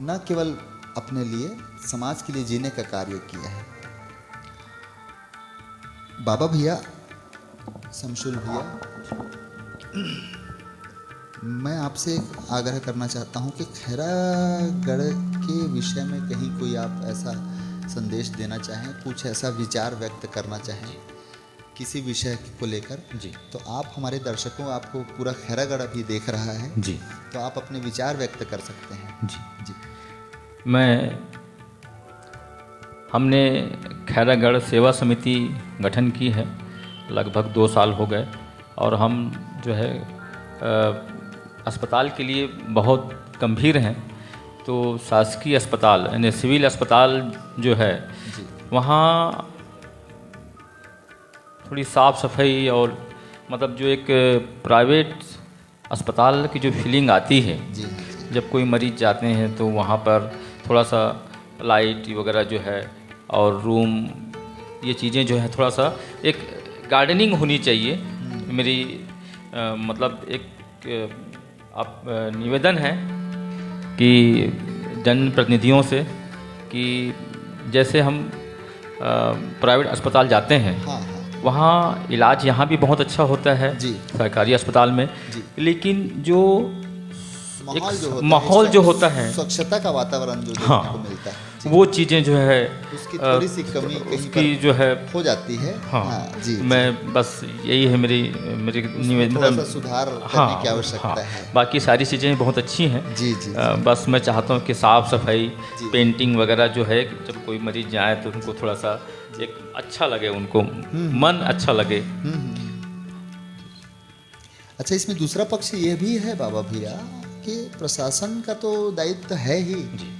[SPEAKER 1] न केवल अपने लिए, समाज के लिए जीने का कार्य किया है। बाबा भैया, शमशुल भैया, मैं आपसे एक आग्रह करना चाहता हूं कि खैरागढ़ के विषय में कहीं कोई आप ऐसा संदेश देना चाहें, कुछ ऐसा विचार व्यक्त करना चाहें किसी विषय को लेकर,
[SPEAKER 3] जी
[SPEAKER 1] तो आप हमारे दर्शकों, आपको पूरा खैरागढ़ अभी देख रहा है,
[SPEAKER 3] जी
[SPEAKER 1] तो आप अपने विचार व्यक्त कर सकते हैं।
[SPEAKER 3] जी
[SPEAKER 1] जी
[SPEAKER 3] हमने खैरागढ़ सेवा समिति गठन की है, लगभग 2 साल हो गए, और हम जो है अस्पताल के लिए बहुत गंभीर हैं। तो शासकीय अस्पताल यानी सिविल अस्पताल जो है, वहाँ थोड़ी साफ़ सफाई और मतलब जो एक प्राइवेट अस्पताल की जो फीलिंग आती है,
[SPEAKER 1] जी
[SPEAKER 3] जब कोई मरीज जाते हैं तो वहाँ पर थोड़ा सा लाइट वगैरह जो है और रूम ये चीज़ें जो है थोड़ा सा एक गार्डनिंग होनी चाहिए। मेरी मतलब एक आप निवेदन है कि जनप्रतिनिधियों से कि जैसे हम प्राइवेट अस्पताल जाते हैं,
[SPEAKER 1] हाँ हाँ
[SPEAKER 3] वहाँ इलाज यहाँ भी बहुत अच्छा होता है
[SPEAKER 1] जी।
[SPEAKER 3] सरकारी अस्पताल में,
[SPEAKER 1] जी।
[SPEAKER 3] लेकिन जो
[SPEAKER 1] माहौल जो होता है,
[SPEAKER 3] है
[SPEAKER 1] स्वच्छता का वातावरण जो देखने
[SPEAKER 3] हाँ,
[SPEAKER 1] को मिलता है जी,
[SPEAKER 3] वो चीज़ें जो है
[SPEAKER 1] उसकी थोड़ी सी कमी कहीं
[SPEAKER 3] उसकी
[SPEAKER 1] पर
[SPEAKER 3] जो है
[SPEAKER 1] हो जाती है।
[SPEAKER 3] हाँ,
[SPEAKER 1] जी,
[SPEAKER 3] मैं बस यही है मेरी
[SPEAKER 1] थोड़ा
[SPEAKER 3] निवेदन।
[SPEAKER 1] सा सुधार करने
[SPEAKER 3] हाँ,
[SPEAKER 1] की आवश्यकता
[SPEAKER 3] हाँ,
[SPEAKER 1] है।
[SPEAKER 3] बाकी सारी चीज़ें बहुत अच्छी हैं।
[SPEAKER 1] जी जी
[SPEAKER 3] बस मैं चाहता हूँ कि साफ़ सफाई,
[SPEAKER 1] जी।
[SPEAKER 3] पेंटिंग वगैरह जो है कि जब कोई मरीज जाए तो उनको थोड़ा सा एक अच्छा लगे, उनको मन अच्छा लगे।
[SPEAKER 1] अच्छा, इसमें दूसरा पक्ष ये भी है बाबा भैया कि प्रशासन का तो दायित्व है ही,
[SPEAKER 3] जी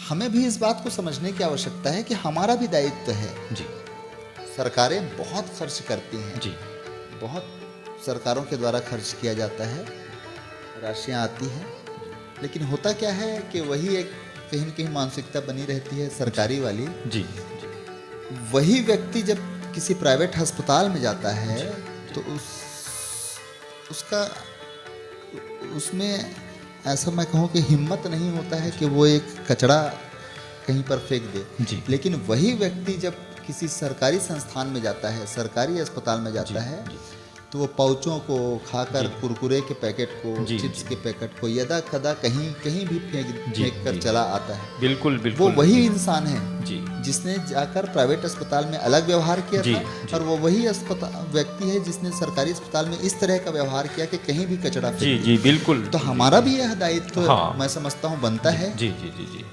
[SPEAKER 1] हमें भी इस बात को समझने की आवश्यकता है कि हमारा भी दायित्व है।
[SPEAKER 3] जी
[SPEAKER 1] सरकारें बहुत खर्च करती हैं,
[SPEAKER 3] जी
[SPEAKER 1] बहुत सरकारों के द्वारा खर्च किया जाता है, राशियां आती हैं, लेकिन होता क्या है कि वही एक कहीं न कहीं मानसिकता बनी रहती है सरकारी वाली।
[SPEAKER 3] जी
[SPEAKER 1] वही व्यक्ति जब किसी प्राइवेट अस्पताल में जाता है तो उसमें ऐसा मैं कहूँ कि हिम्मत नहीं होता है कि वो एक कचरा कहीं पर फेंक दे।
[SPEAKER 3] जी।
[SPEAKER 1] लेकिन वही व्यक्ति जब किसी सरकारी संस्थान में जाता है, सरकारी अस्पताल में जाता है, तो वो पाउचों को खाकर, कुरकुरे के पैकेट को,
[SPEAKER 3] जी,
[SPEAKER 1] चिप्स के पैकेट को यदा कदा कहीं कहीं भी फेंक कर चला आता है।
[SPEAKER 3] बिल्कुल
[SPEAKER 1] वो
[SPEAKER 3] बिल्कुल
[SPEAKER 1] वही इंसान है
[SPEAKER 3] जी
[SPEAKER 1] जिसने जाकर प्राइवेट अस्पताल में अलग व्यवहार किया
[SPEAKER 3] जी,
[SPEAKER 1] था, और वो वही व्यक्ति है जिसने सरकारी अस्पताल में इस तरह का व्यवहार किया कि कहीं भी कचरा फेंक
[SPEAKER 3] जी
[SPEAKER 1] दिया।
[SPEAKER 3] जी बिल्कुल।
[SPEAKER 1] तो हमारा भी यह दायित्व
[SPEAKER 3] हाँ।
[SPEAKER 1] मैं समझता हूँ बनता है
[SPEAKER 3] जी जी जी जी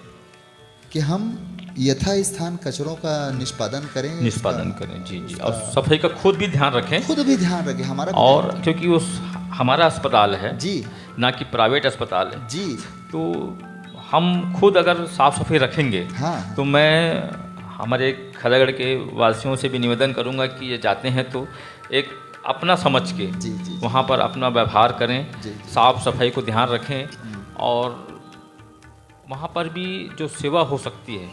[SPEAKER 1] कि हम यथा स्थान कचरों का निष्पादन करें,
[SPEAKER 3] निष्पादन करें। जी जी, और सफाई का खुद भी ध्यान रखें,
[SPEAKER 1] खुद भी ध्यान रखें हमारा भी
[SPEAKER 3] और क्योंकि उस हमारा अस्पताल है
[SPEAKER 1] जी
[SPEAKER 3] ना कि प्राइवेट अस्पताल है,
[SPEAKER 1] जी
[SPEAKER 3] तो हम खुद अगर साफ सफाई रखेंगे
[SPEAKER 1] हाँ
[SPEAKER 3] तो मैं हमारे खैरागढ़ के वासियों से भी निवेदन करूंगा कि ये जाते हैं तो एक अपना समझ के
[SPEAKER 1] जी जी
[SPEAKER 3] वहाँ पर अपना व्यवहार करें,
[SPEAKER 1] जी।
[SPEAKER 3] साफ सफाई को ध्यान रखें, और वहाँ पर भी जो सेवा हो सकती है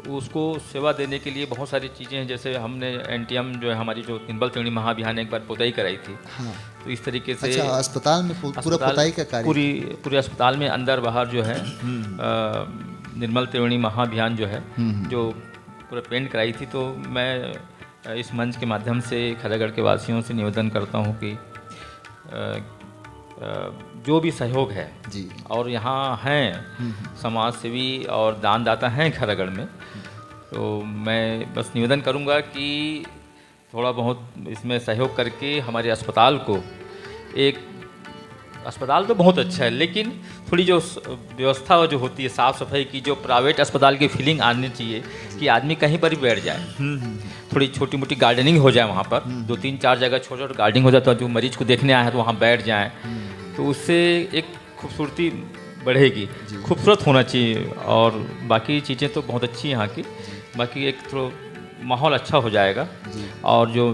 [SPEAKER 3] उसको सेवा देने के लिए बहुत सारी चीज़ें हैं। जैसे हमने एनटीएम जो है हमारी जो निर्मल त्रिवेणी महाअभियान ने एक बार पुताई कराई थी,
[SPEAKER 1] हाँ।
[SPEAKER 3] तो इस तरीके से
[SPEAKER 1] अच्छा, अस्पताल में पूरा
[SPEAKER 3] अस्पताल-
[SPEAKER 1] पुताई का कार्य
[SPEAKER 3] पूरे अस्पताल में अंदर बाहर जो है निर्मल त्रिवेणी महाअभियान जो है जो पूरा पेंट कराई थी। तो मैं इस मंच के माध्यम से खैरागढ़ के वासियों से निवेदन करता हूँ कि जो भी सहयोग है
[SPEAKER 1] जी
[SPEAKER 3] और यहाँ हैं समाज सेवी और दानदाता हैं खैरागढ़ में, तो मैं बस निवेदन करूँगा कि थोड़ा बहुत इसमें सहयोग करके हमारे अस्पताल को एक अस्पताल तो बहुत अच्छा है, लेकिन थोड़ी जो व्यवस्था जो होती है साफ़ सफाई की, जो प्राइवेट अस्पताल की फीलिंग आनी चाहिए कि आदमी कहीं पर भी बैठ जाए, थोड़ी छोटी मोटी गार्डनिंग हो जाए वहाँ पर, 2-3-4 जगह छोटे छोटे गार्डनिंग हो जाता है, जो मरीज को देखने आए हैं तो वहाँ बैठ जाएँ, तो उससे एक खूबसूरती बढ़ेगी, खूबसूरत होना चाहिए। और बाकी चीज़ें तो बहुत अच्छी हैं यहाँ की, बाकी एक तो माहौल अच्छा हो जाएगा। और जो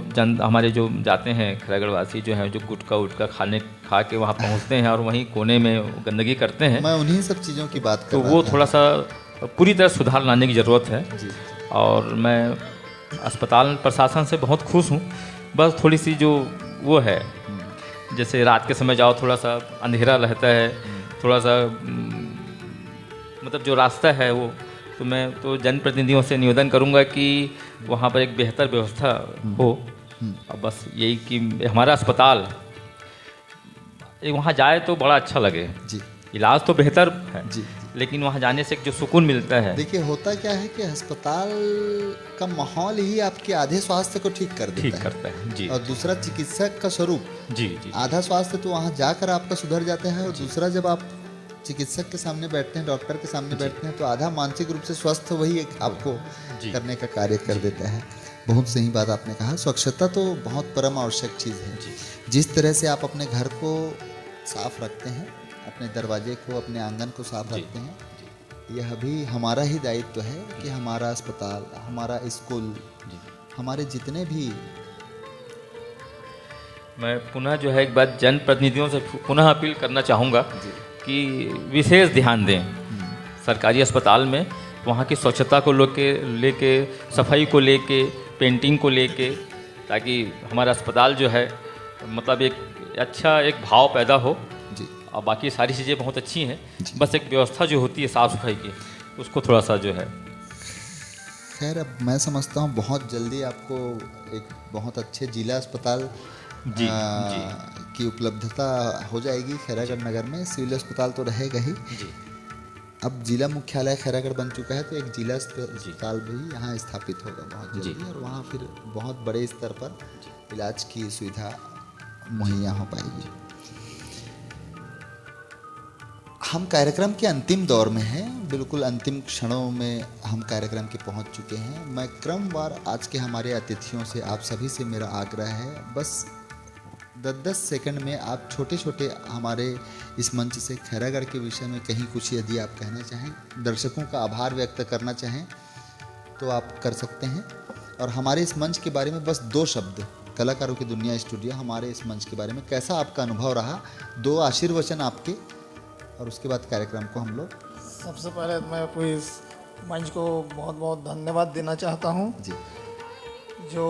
[SPEAKER 3] हमारे जो जाते हैं खैरागढ़ वासी जो हैं, जो गुटखा उटका खा के वहाँ पहुँचते हैं और वहीं कोने में गंदगी करते हैं,
[SPEAKER 1] मैं उन्हीं सब चीज़ों की बात कर
[SPEAKER 3] तो
[SPEAKER 1] रहा
[SPEAKER 3] वो
[SPEAKER 1] था।
[SPEAKER 3] थोड़ा सा पूरी तरह सुधार लाने की ज़रूरत है। और मैं अस्पताल प्रशासन से बहुत खुश हूँ, बस थोड़ी सी जो वो है, जैसे रात के समय जाओ थोड़ा सा अंधेरा रहता है, थोड़ा सा मतलब जो रास्ता है वो, तो मैं तो जनप्रतिनिधियों से निवेदन करूंगा कि वहाँ पर एक बेहतर व्यवस्था हो। और बस यही कि हमारा अस्पताल वहाँ जाए तो बड़ा अच्छा लगे।
[SPEAKER 1] जी
[SPEAKER 3] इलाज तो बेहतर है
[SPEAKER 1] जी
[SPEAKER 3] लेकिन वहाँ जाने से जो सुकून मिलता है।
[SPEAKER 1] देखिए, होता क्या है कि अस्पताल का माहौल ही आपके आधे स्वास्थ्य को ठीक कर
[SPEAKER 3] ठीक
[SPEAKER 1] देता है,
[SPEAKER 3] करता है। जी
[SPEAKER 1] और दूसरा चिकित्सक का स्वरूप।
[SPEAKER 3] जी जी
[SPEAKER 1] आधा स्वास्थ्य तो वहाँ जाकर आपका सुधर जाता है, और दूसरा जब आप चिकित्सक के सामने बैठते हैं, डॉक्टर के सामने बैठते हैं, तो आधा मानसिक रूप से स्वस्थ वही एक आपको करने का कार्य कर देता है। बहुत सही बात आपने कहा। स्वच्छता तो बहुत परम आवश्यक चीज़ है। जिस तरह से आप अपने घर को साफ रखते हैं, अपने दरवाजे को, अपने आंगन को साफ रखते हैं, यह भी हमारा ही दायित्व है कि हमारा अस्पताल, हमारा स्कूल, हमारे जितने भी।
[SPEAKER 3] मैं पुनः जो है एक बात जनप्रतिनिधियों से पुनः अपील करना चाहूँगा कि विशेष ध्यान दें सरकारी अस्पताल में वहाँ की स्वच्छता को लेके सफाई को लेके, पेंटिंग को लेके, ताकि हमारा अस्पताल जो है मतलब एक अच्छा एक भाव पैदा हो।
[SPEAKER 1] जी।
[SPEAKER 3] और बाकी सारी चीज़ें बहुत अच्छी हैं, बस एक व्यवस्था जो होती है साफ़ सफाई की, उसको थोड़ा सा जो है।
[SPEAKER 1] खैर, अब मैं समझता हूँ बहुत जल्दी आपको एक बहुत अच्छे जिला अस्पताल
[SPEAKER 3] जी,
[SPEAKER 1] की उपलब्धता हो जाएगी खैरागढ़ नगर में। सिविल अस्पताल तो रहेगा ही,
[SPEAKER 3] जी।
[SPEAKER 1] अब जिला मुख्यालय खैरागढ़ बन चुका है, तो एक जिला अस्पताल भी यहाँ स्थापित होगा बहुत जल्दी, और वहाँ फिर बहुत बड़े स्तर पर इलाज की सुविधा मुहैया हो पाएगी। हम कार्यक्रम के अंतिम दौर में हैं, बिल्कुल अंतिम क्षणों में हम कार्यक्रम के पहुंच चुके हैं। मैं क्रमवार आज के हमारे अतिथियों से, आप सभी से मेरा आग्रह है, बस 10-10 सेकंड में आप छोटे छोटे हमारे इस मंच से खैरागढ़ के विषय में कहीं कुछ यदि आप कहना चाहें, दर्शकों का आभार व्यक्त करना चाहें, तो आप कर सकते हैं। और हमारे इस मंच के बारे में बस 2 शब्द, कलाकारों की दुनिया स्टूडियो, हमारे इस मंच के बारे में कैसा आपका अनुभव रहा, 2 आशीर्वचन आपके, और उसके बाद कार्यक्रम को हम लोग।
[SPEAKER 2] सबसे पहले मैं कोई इस मंच को बहुत बहुत धन्यवाद देना चाहता हूँ,
[SPEAKER 1] जी
[SPEAKER 2] जो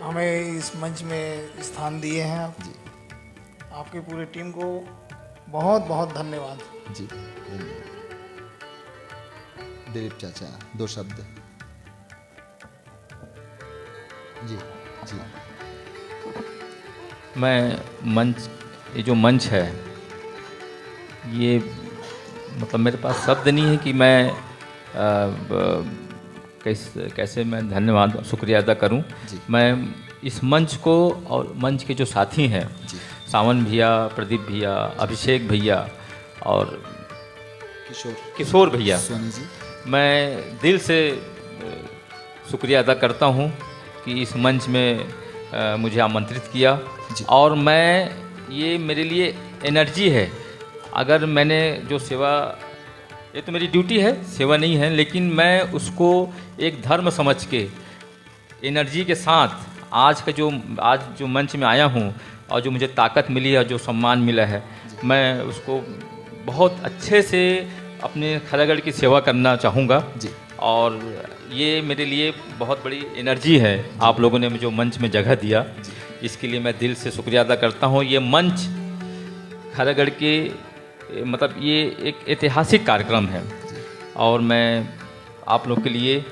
[SPEAKER 2] हमें इस मंच में स्थान दिए हैं। आप
[SPEAKER 1] जी
[SPEAKER 2] आपकी पूरी टीम को बहुत बहुत धन्यवाद।
[SPEAKER 1] जी। दिलीप चाचा, 2 शब्द। जी जी।
[SPEAKER 3] मैं मंच, ये जो मंच है, ये मतलब मेरे पास शब्द नहीं है कि मैं कैसे मैं धन्यवाद शुक्रिया अदा करूं। मैं इस मंच को और मंच के जो साथी हैं, सावन भैया, प्रदीप भैया, अभिषेक भैया और किशोर भैया,
[SPEAKER 1] सोनी जी,
[SPEAKER 3] मैं दिल से शुक्रिया अदा करता हूं कि इस मंच में मुझे आमंत्रित किया। और मैं, ये मेरे लिए एनर्जी है। अगर मैंने जो सेवा, ये तो मेरी ड्यूटी है, सेवा नहीं है, लेकिन मैं उसको एक धर्म समझ के एनर्जी के साथ आज जो मंच में आया हूँ और जो मुझे ताकत मिली है, जो सम्मान मिला है, मैं उसको बहुत अच्छे से अपने खैरागढ़ की सेवा करना चाहूँगा। और ये मेरे लिए बहुत बड़ी एनर्जी है। आप लोगों ने मुझे मंच में जगह दिया, इसके लिए मैं दिल से शुक्रिया अदा करता हूँ। ये मंच खैरागढ़ के मतलब ये एक ऐतिहासिक कार्यक्रम है, और मैं आप लोग के लिए,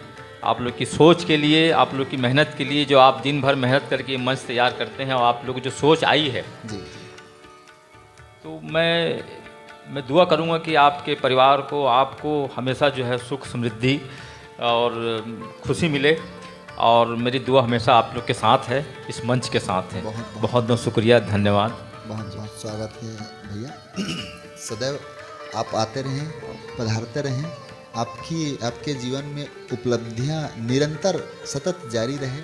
[SPEAKER 3] आप लोग की सोच के लिए, आप लोग की मेहनत के लिए, जो आप दिन भर मेहनत करके मंच तैयार करते हैं, और आप लोग जो सोच आई है, तो मैं दुआ करूंगा कि आपके परिवार को, आपको हमेशा जो है सुख समृद्धि और खुशी मिले। और मेरी दुआ हमेशा आप लोग के साथ है, इस मंच के साथ है। बहुत बहुत शुक्रिया, धन्यवाद।
[SPEAKER 1] बहुत बहुत स्वागत है भैया। सदैव आप आते रहें, पधारते रहें, आपके जीवन में उपलब्धियां निरंतर सतत जारी रहें।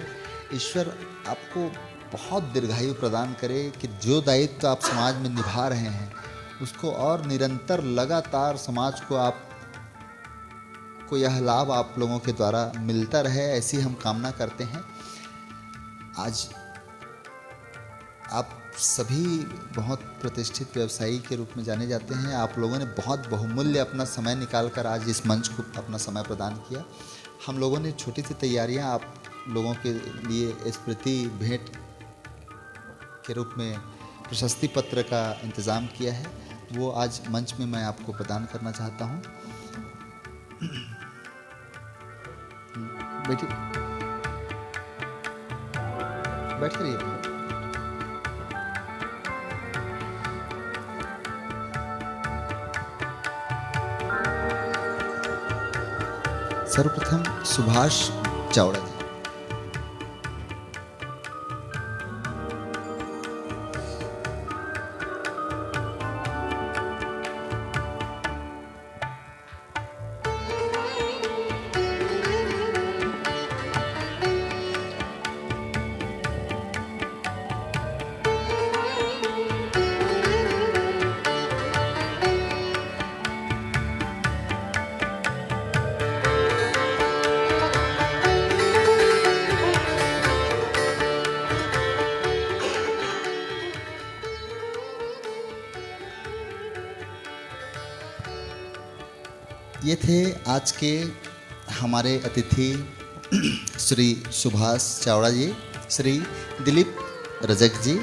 [SPEAKER 1] ईश्वर आपको बहुत दीर्घायु प्रदान करे कि जो दायित्व आप समाज में निभा रहे हैं उसको और निरंतर लगातार समाज को यह लाभ आप लोगों के द्वारा मिलता रहे, ऐसी हम कामना करते हैं। आज आप सभी बहुत प्रतिष्ठित व्यवसायी के रूप में जाने जाते हैं। आप लोगों ने बहुत बहुमूल्य अपना समय निकालकर आज इस मंच को अपना समय प्रदान किया। हम लोगों ने छोटी सी तैयारियां आप लोगों के लिए स्मृति भेंट के रूप में प्रशस्ति पत्र का इंतज़ाम किया है, वो आज मंच में मैं आपको प्रदान करना चाहता हूँ। बैठिए, बैठ करिए। सर्वप्रथम सुभाष चावड़ा जी। ये थे आज के हमारे अतिथि श्री सुभाष चावड़ा जी, श्री दिलीप रजक जी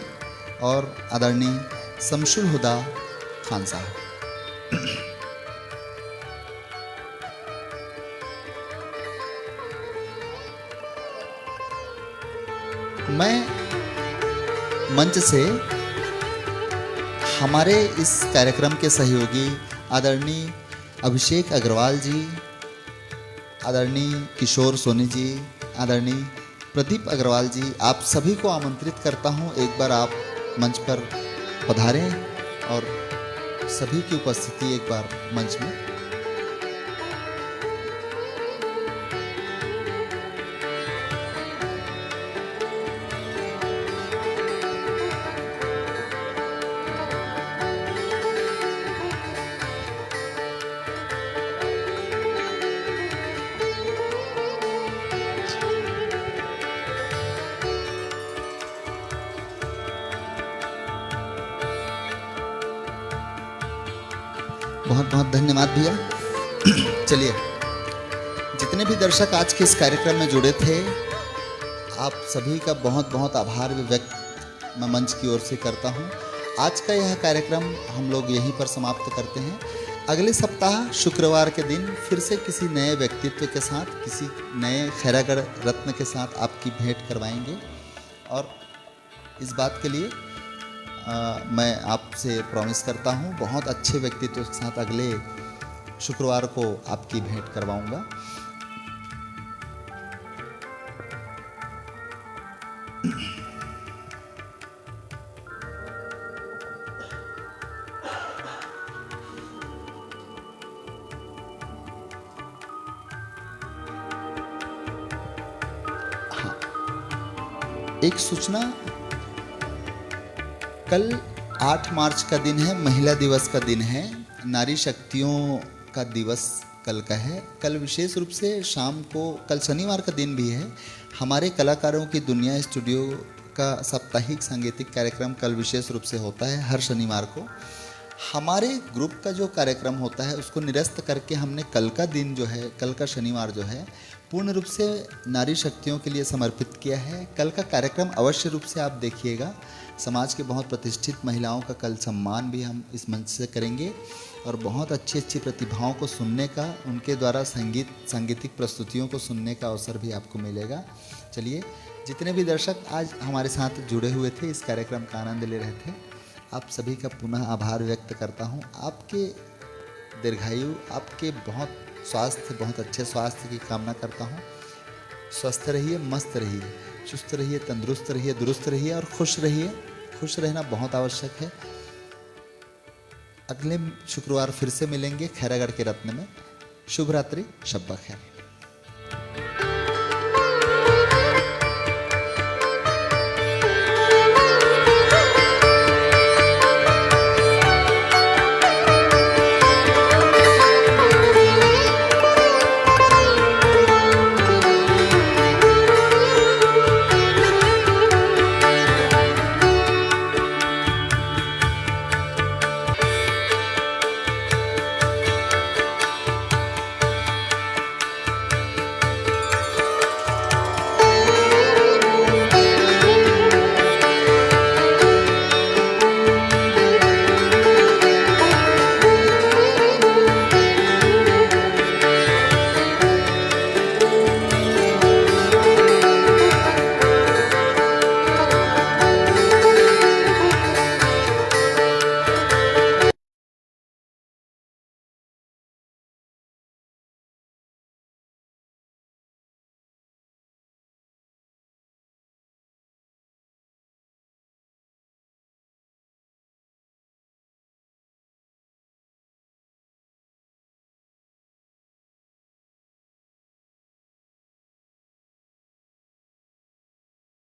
[SPEAKER 1] और आदरणीय शमशुल हुदा खान साहब। मैं मंच से हमारे इस कार्यक्रम के सहयोगी आदरणीय अभिषेक अग्रवाल जी, आदरणीय किशोर सोनी जी, आदरणीय प्रदीप अग्रवाल जी, आप सभी को आमंत्रित करता हूं, एक बार आप मंच पर पधारें और सभी की उपस्थिति एक बार मंच में। बहुत बहुत धन्यवाद भैया। चलिए, जितने भी दर्शक आज के इस कार्यक्रम में जुड़े थे, आप सभी का बहुत बहुत आभार व्यक्त मैं मंच की ओर से करता हूं। आज का यह कार्यक्रम हम लोग यहीं पर समाप्त करते हैं। अगले सप्ताह शुक्रवार के दिन फिर से किसी नए व्यक्तित्व के साथ, किसी नए खैरागढ़ रत्न के साथ आपकी भेंट करवाएंगे। और इस बात के लिए मैं आपसे प्रॉमिस करता हूँ, बहुत अच्छे व्यक्तित्व के साथ अगले शुक्रवार को आपकी भेंट करवाऊंगा। हाँ, एक सूचना, कल 8 मार्च का दिन है, महिला दिवस का दिन है, नारी शक्तियों का दिवस कल का है। कल विशेष रूप से शाम को, कल शनिवार का दिन भी है, हमारे कलाकारों की दुनिया स्टूडियो का साप्ताहिक सांगीतिक कार्यक्रम कल विशेष रूप से होता है हर शनिवार को। हमारे ग्रुप का जो कार्यक्रम होता है उसको निरस्त करके हमने कल का दिन जो है, कल का शनिवार जो है, पूर्ण रूप से नारी शक्तियों के लिए समर्पित किया है। कल का कार्यक्रम अवश्य रूप से आप देखिएगा। समाज के बहुत प्रतिष्ठित महिलाओं का कल सम्मान भी हम इस मंच से करेंगे और बहुत अच्छी अच्छी प्रतिभाओं को सुनने का, उनके द्वारा सांगीतिक प्रस्तुतियों को सुनने का अवसर भी आपको मिलेगा। चलिए, जितने भी दर्शक आज हमारे साथ जुड़े हुए थे, इस कार्यक्रम का आनंद ले रहे थे, आप सभी का पुनः आभार व्यक्त करता हूँ। आपके दीर्घायु, आपके बहुत स्वास्थ्य, बहुत अच्छे स्वास्थ्य की कामना करता हूँ। स्वस्थ रहिए, मस्त रहिए, चुस्त रहिए, तंदुरुस्त रहिए, दुरुस्त रहिए और खुश रहिए। खुश रहना बहुत आवश्यक है। अगले शुक्रवार फिर से मिलेंगे खैरागढ़ के रत्न में। शुभ रात्रि, शब्बा खैर।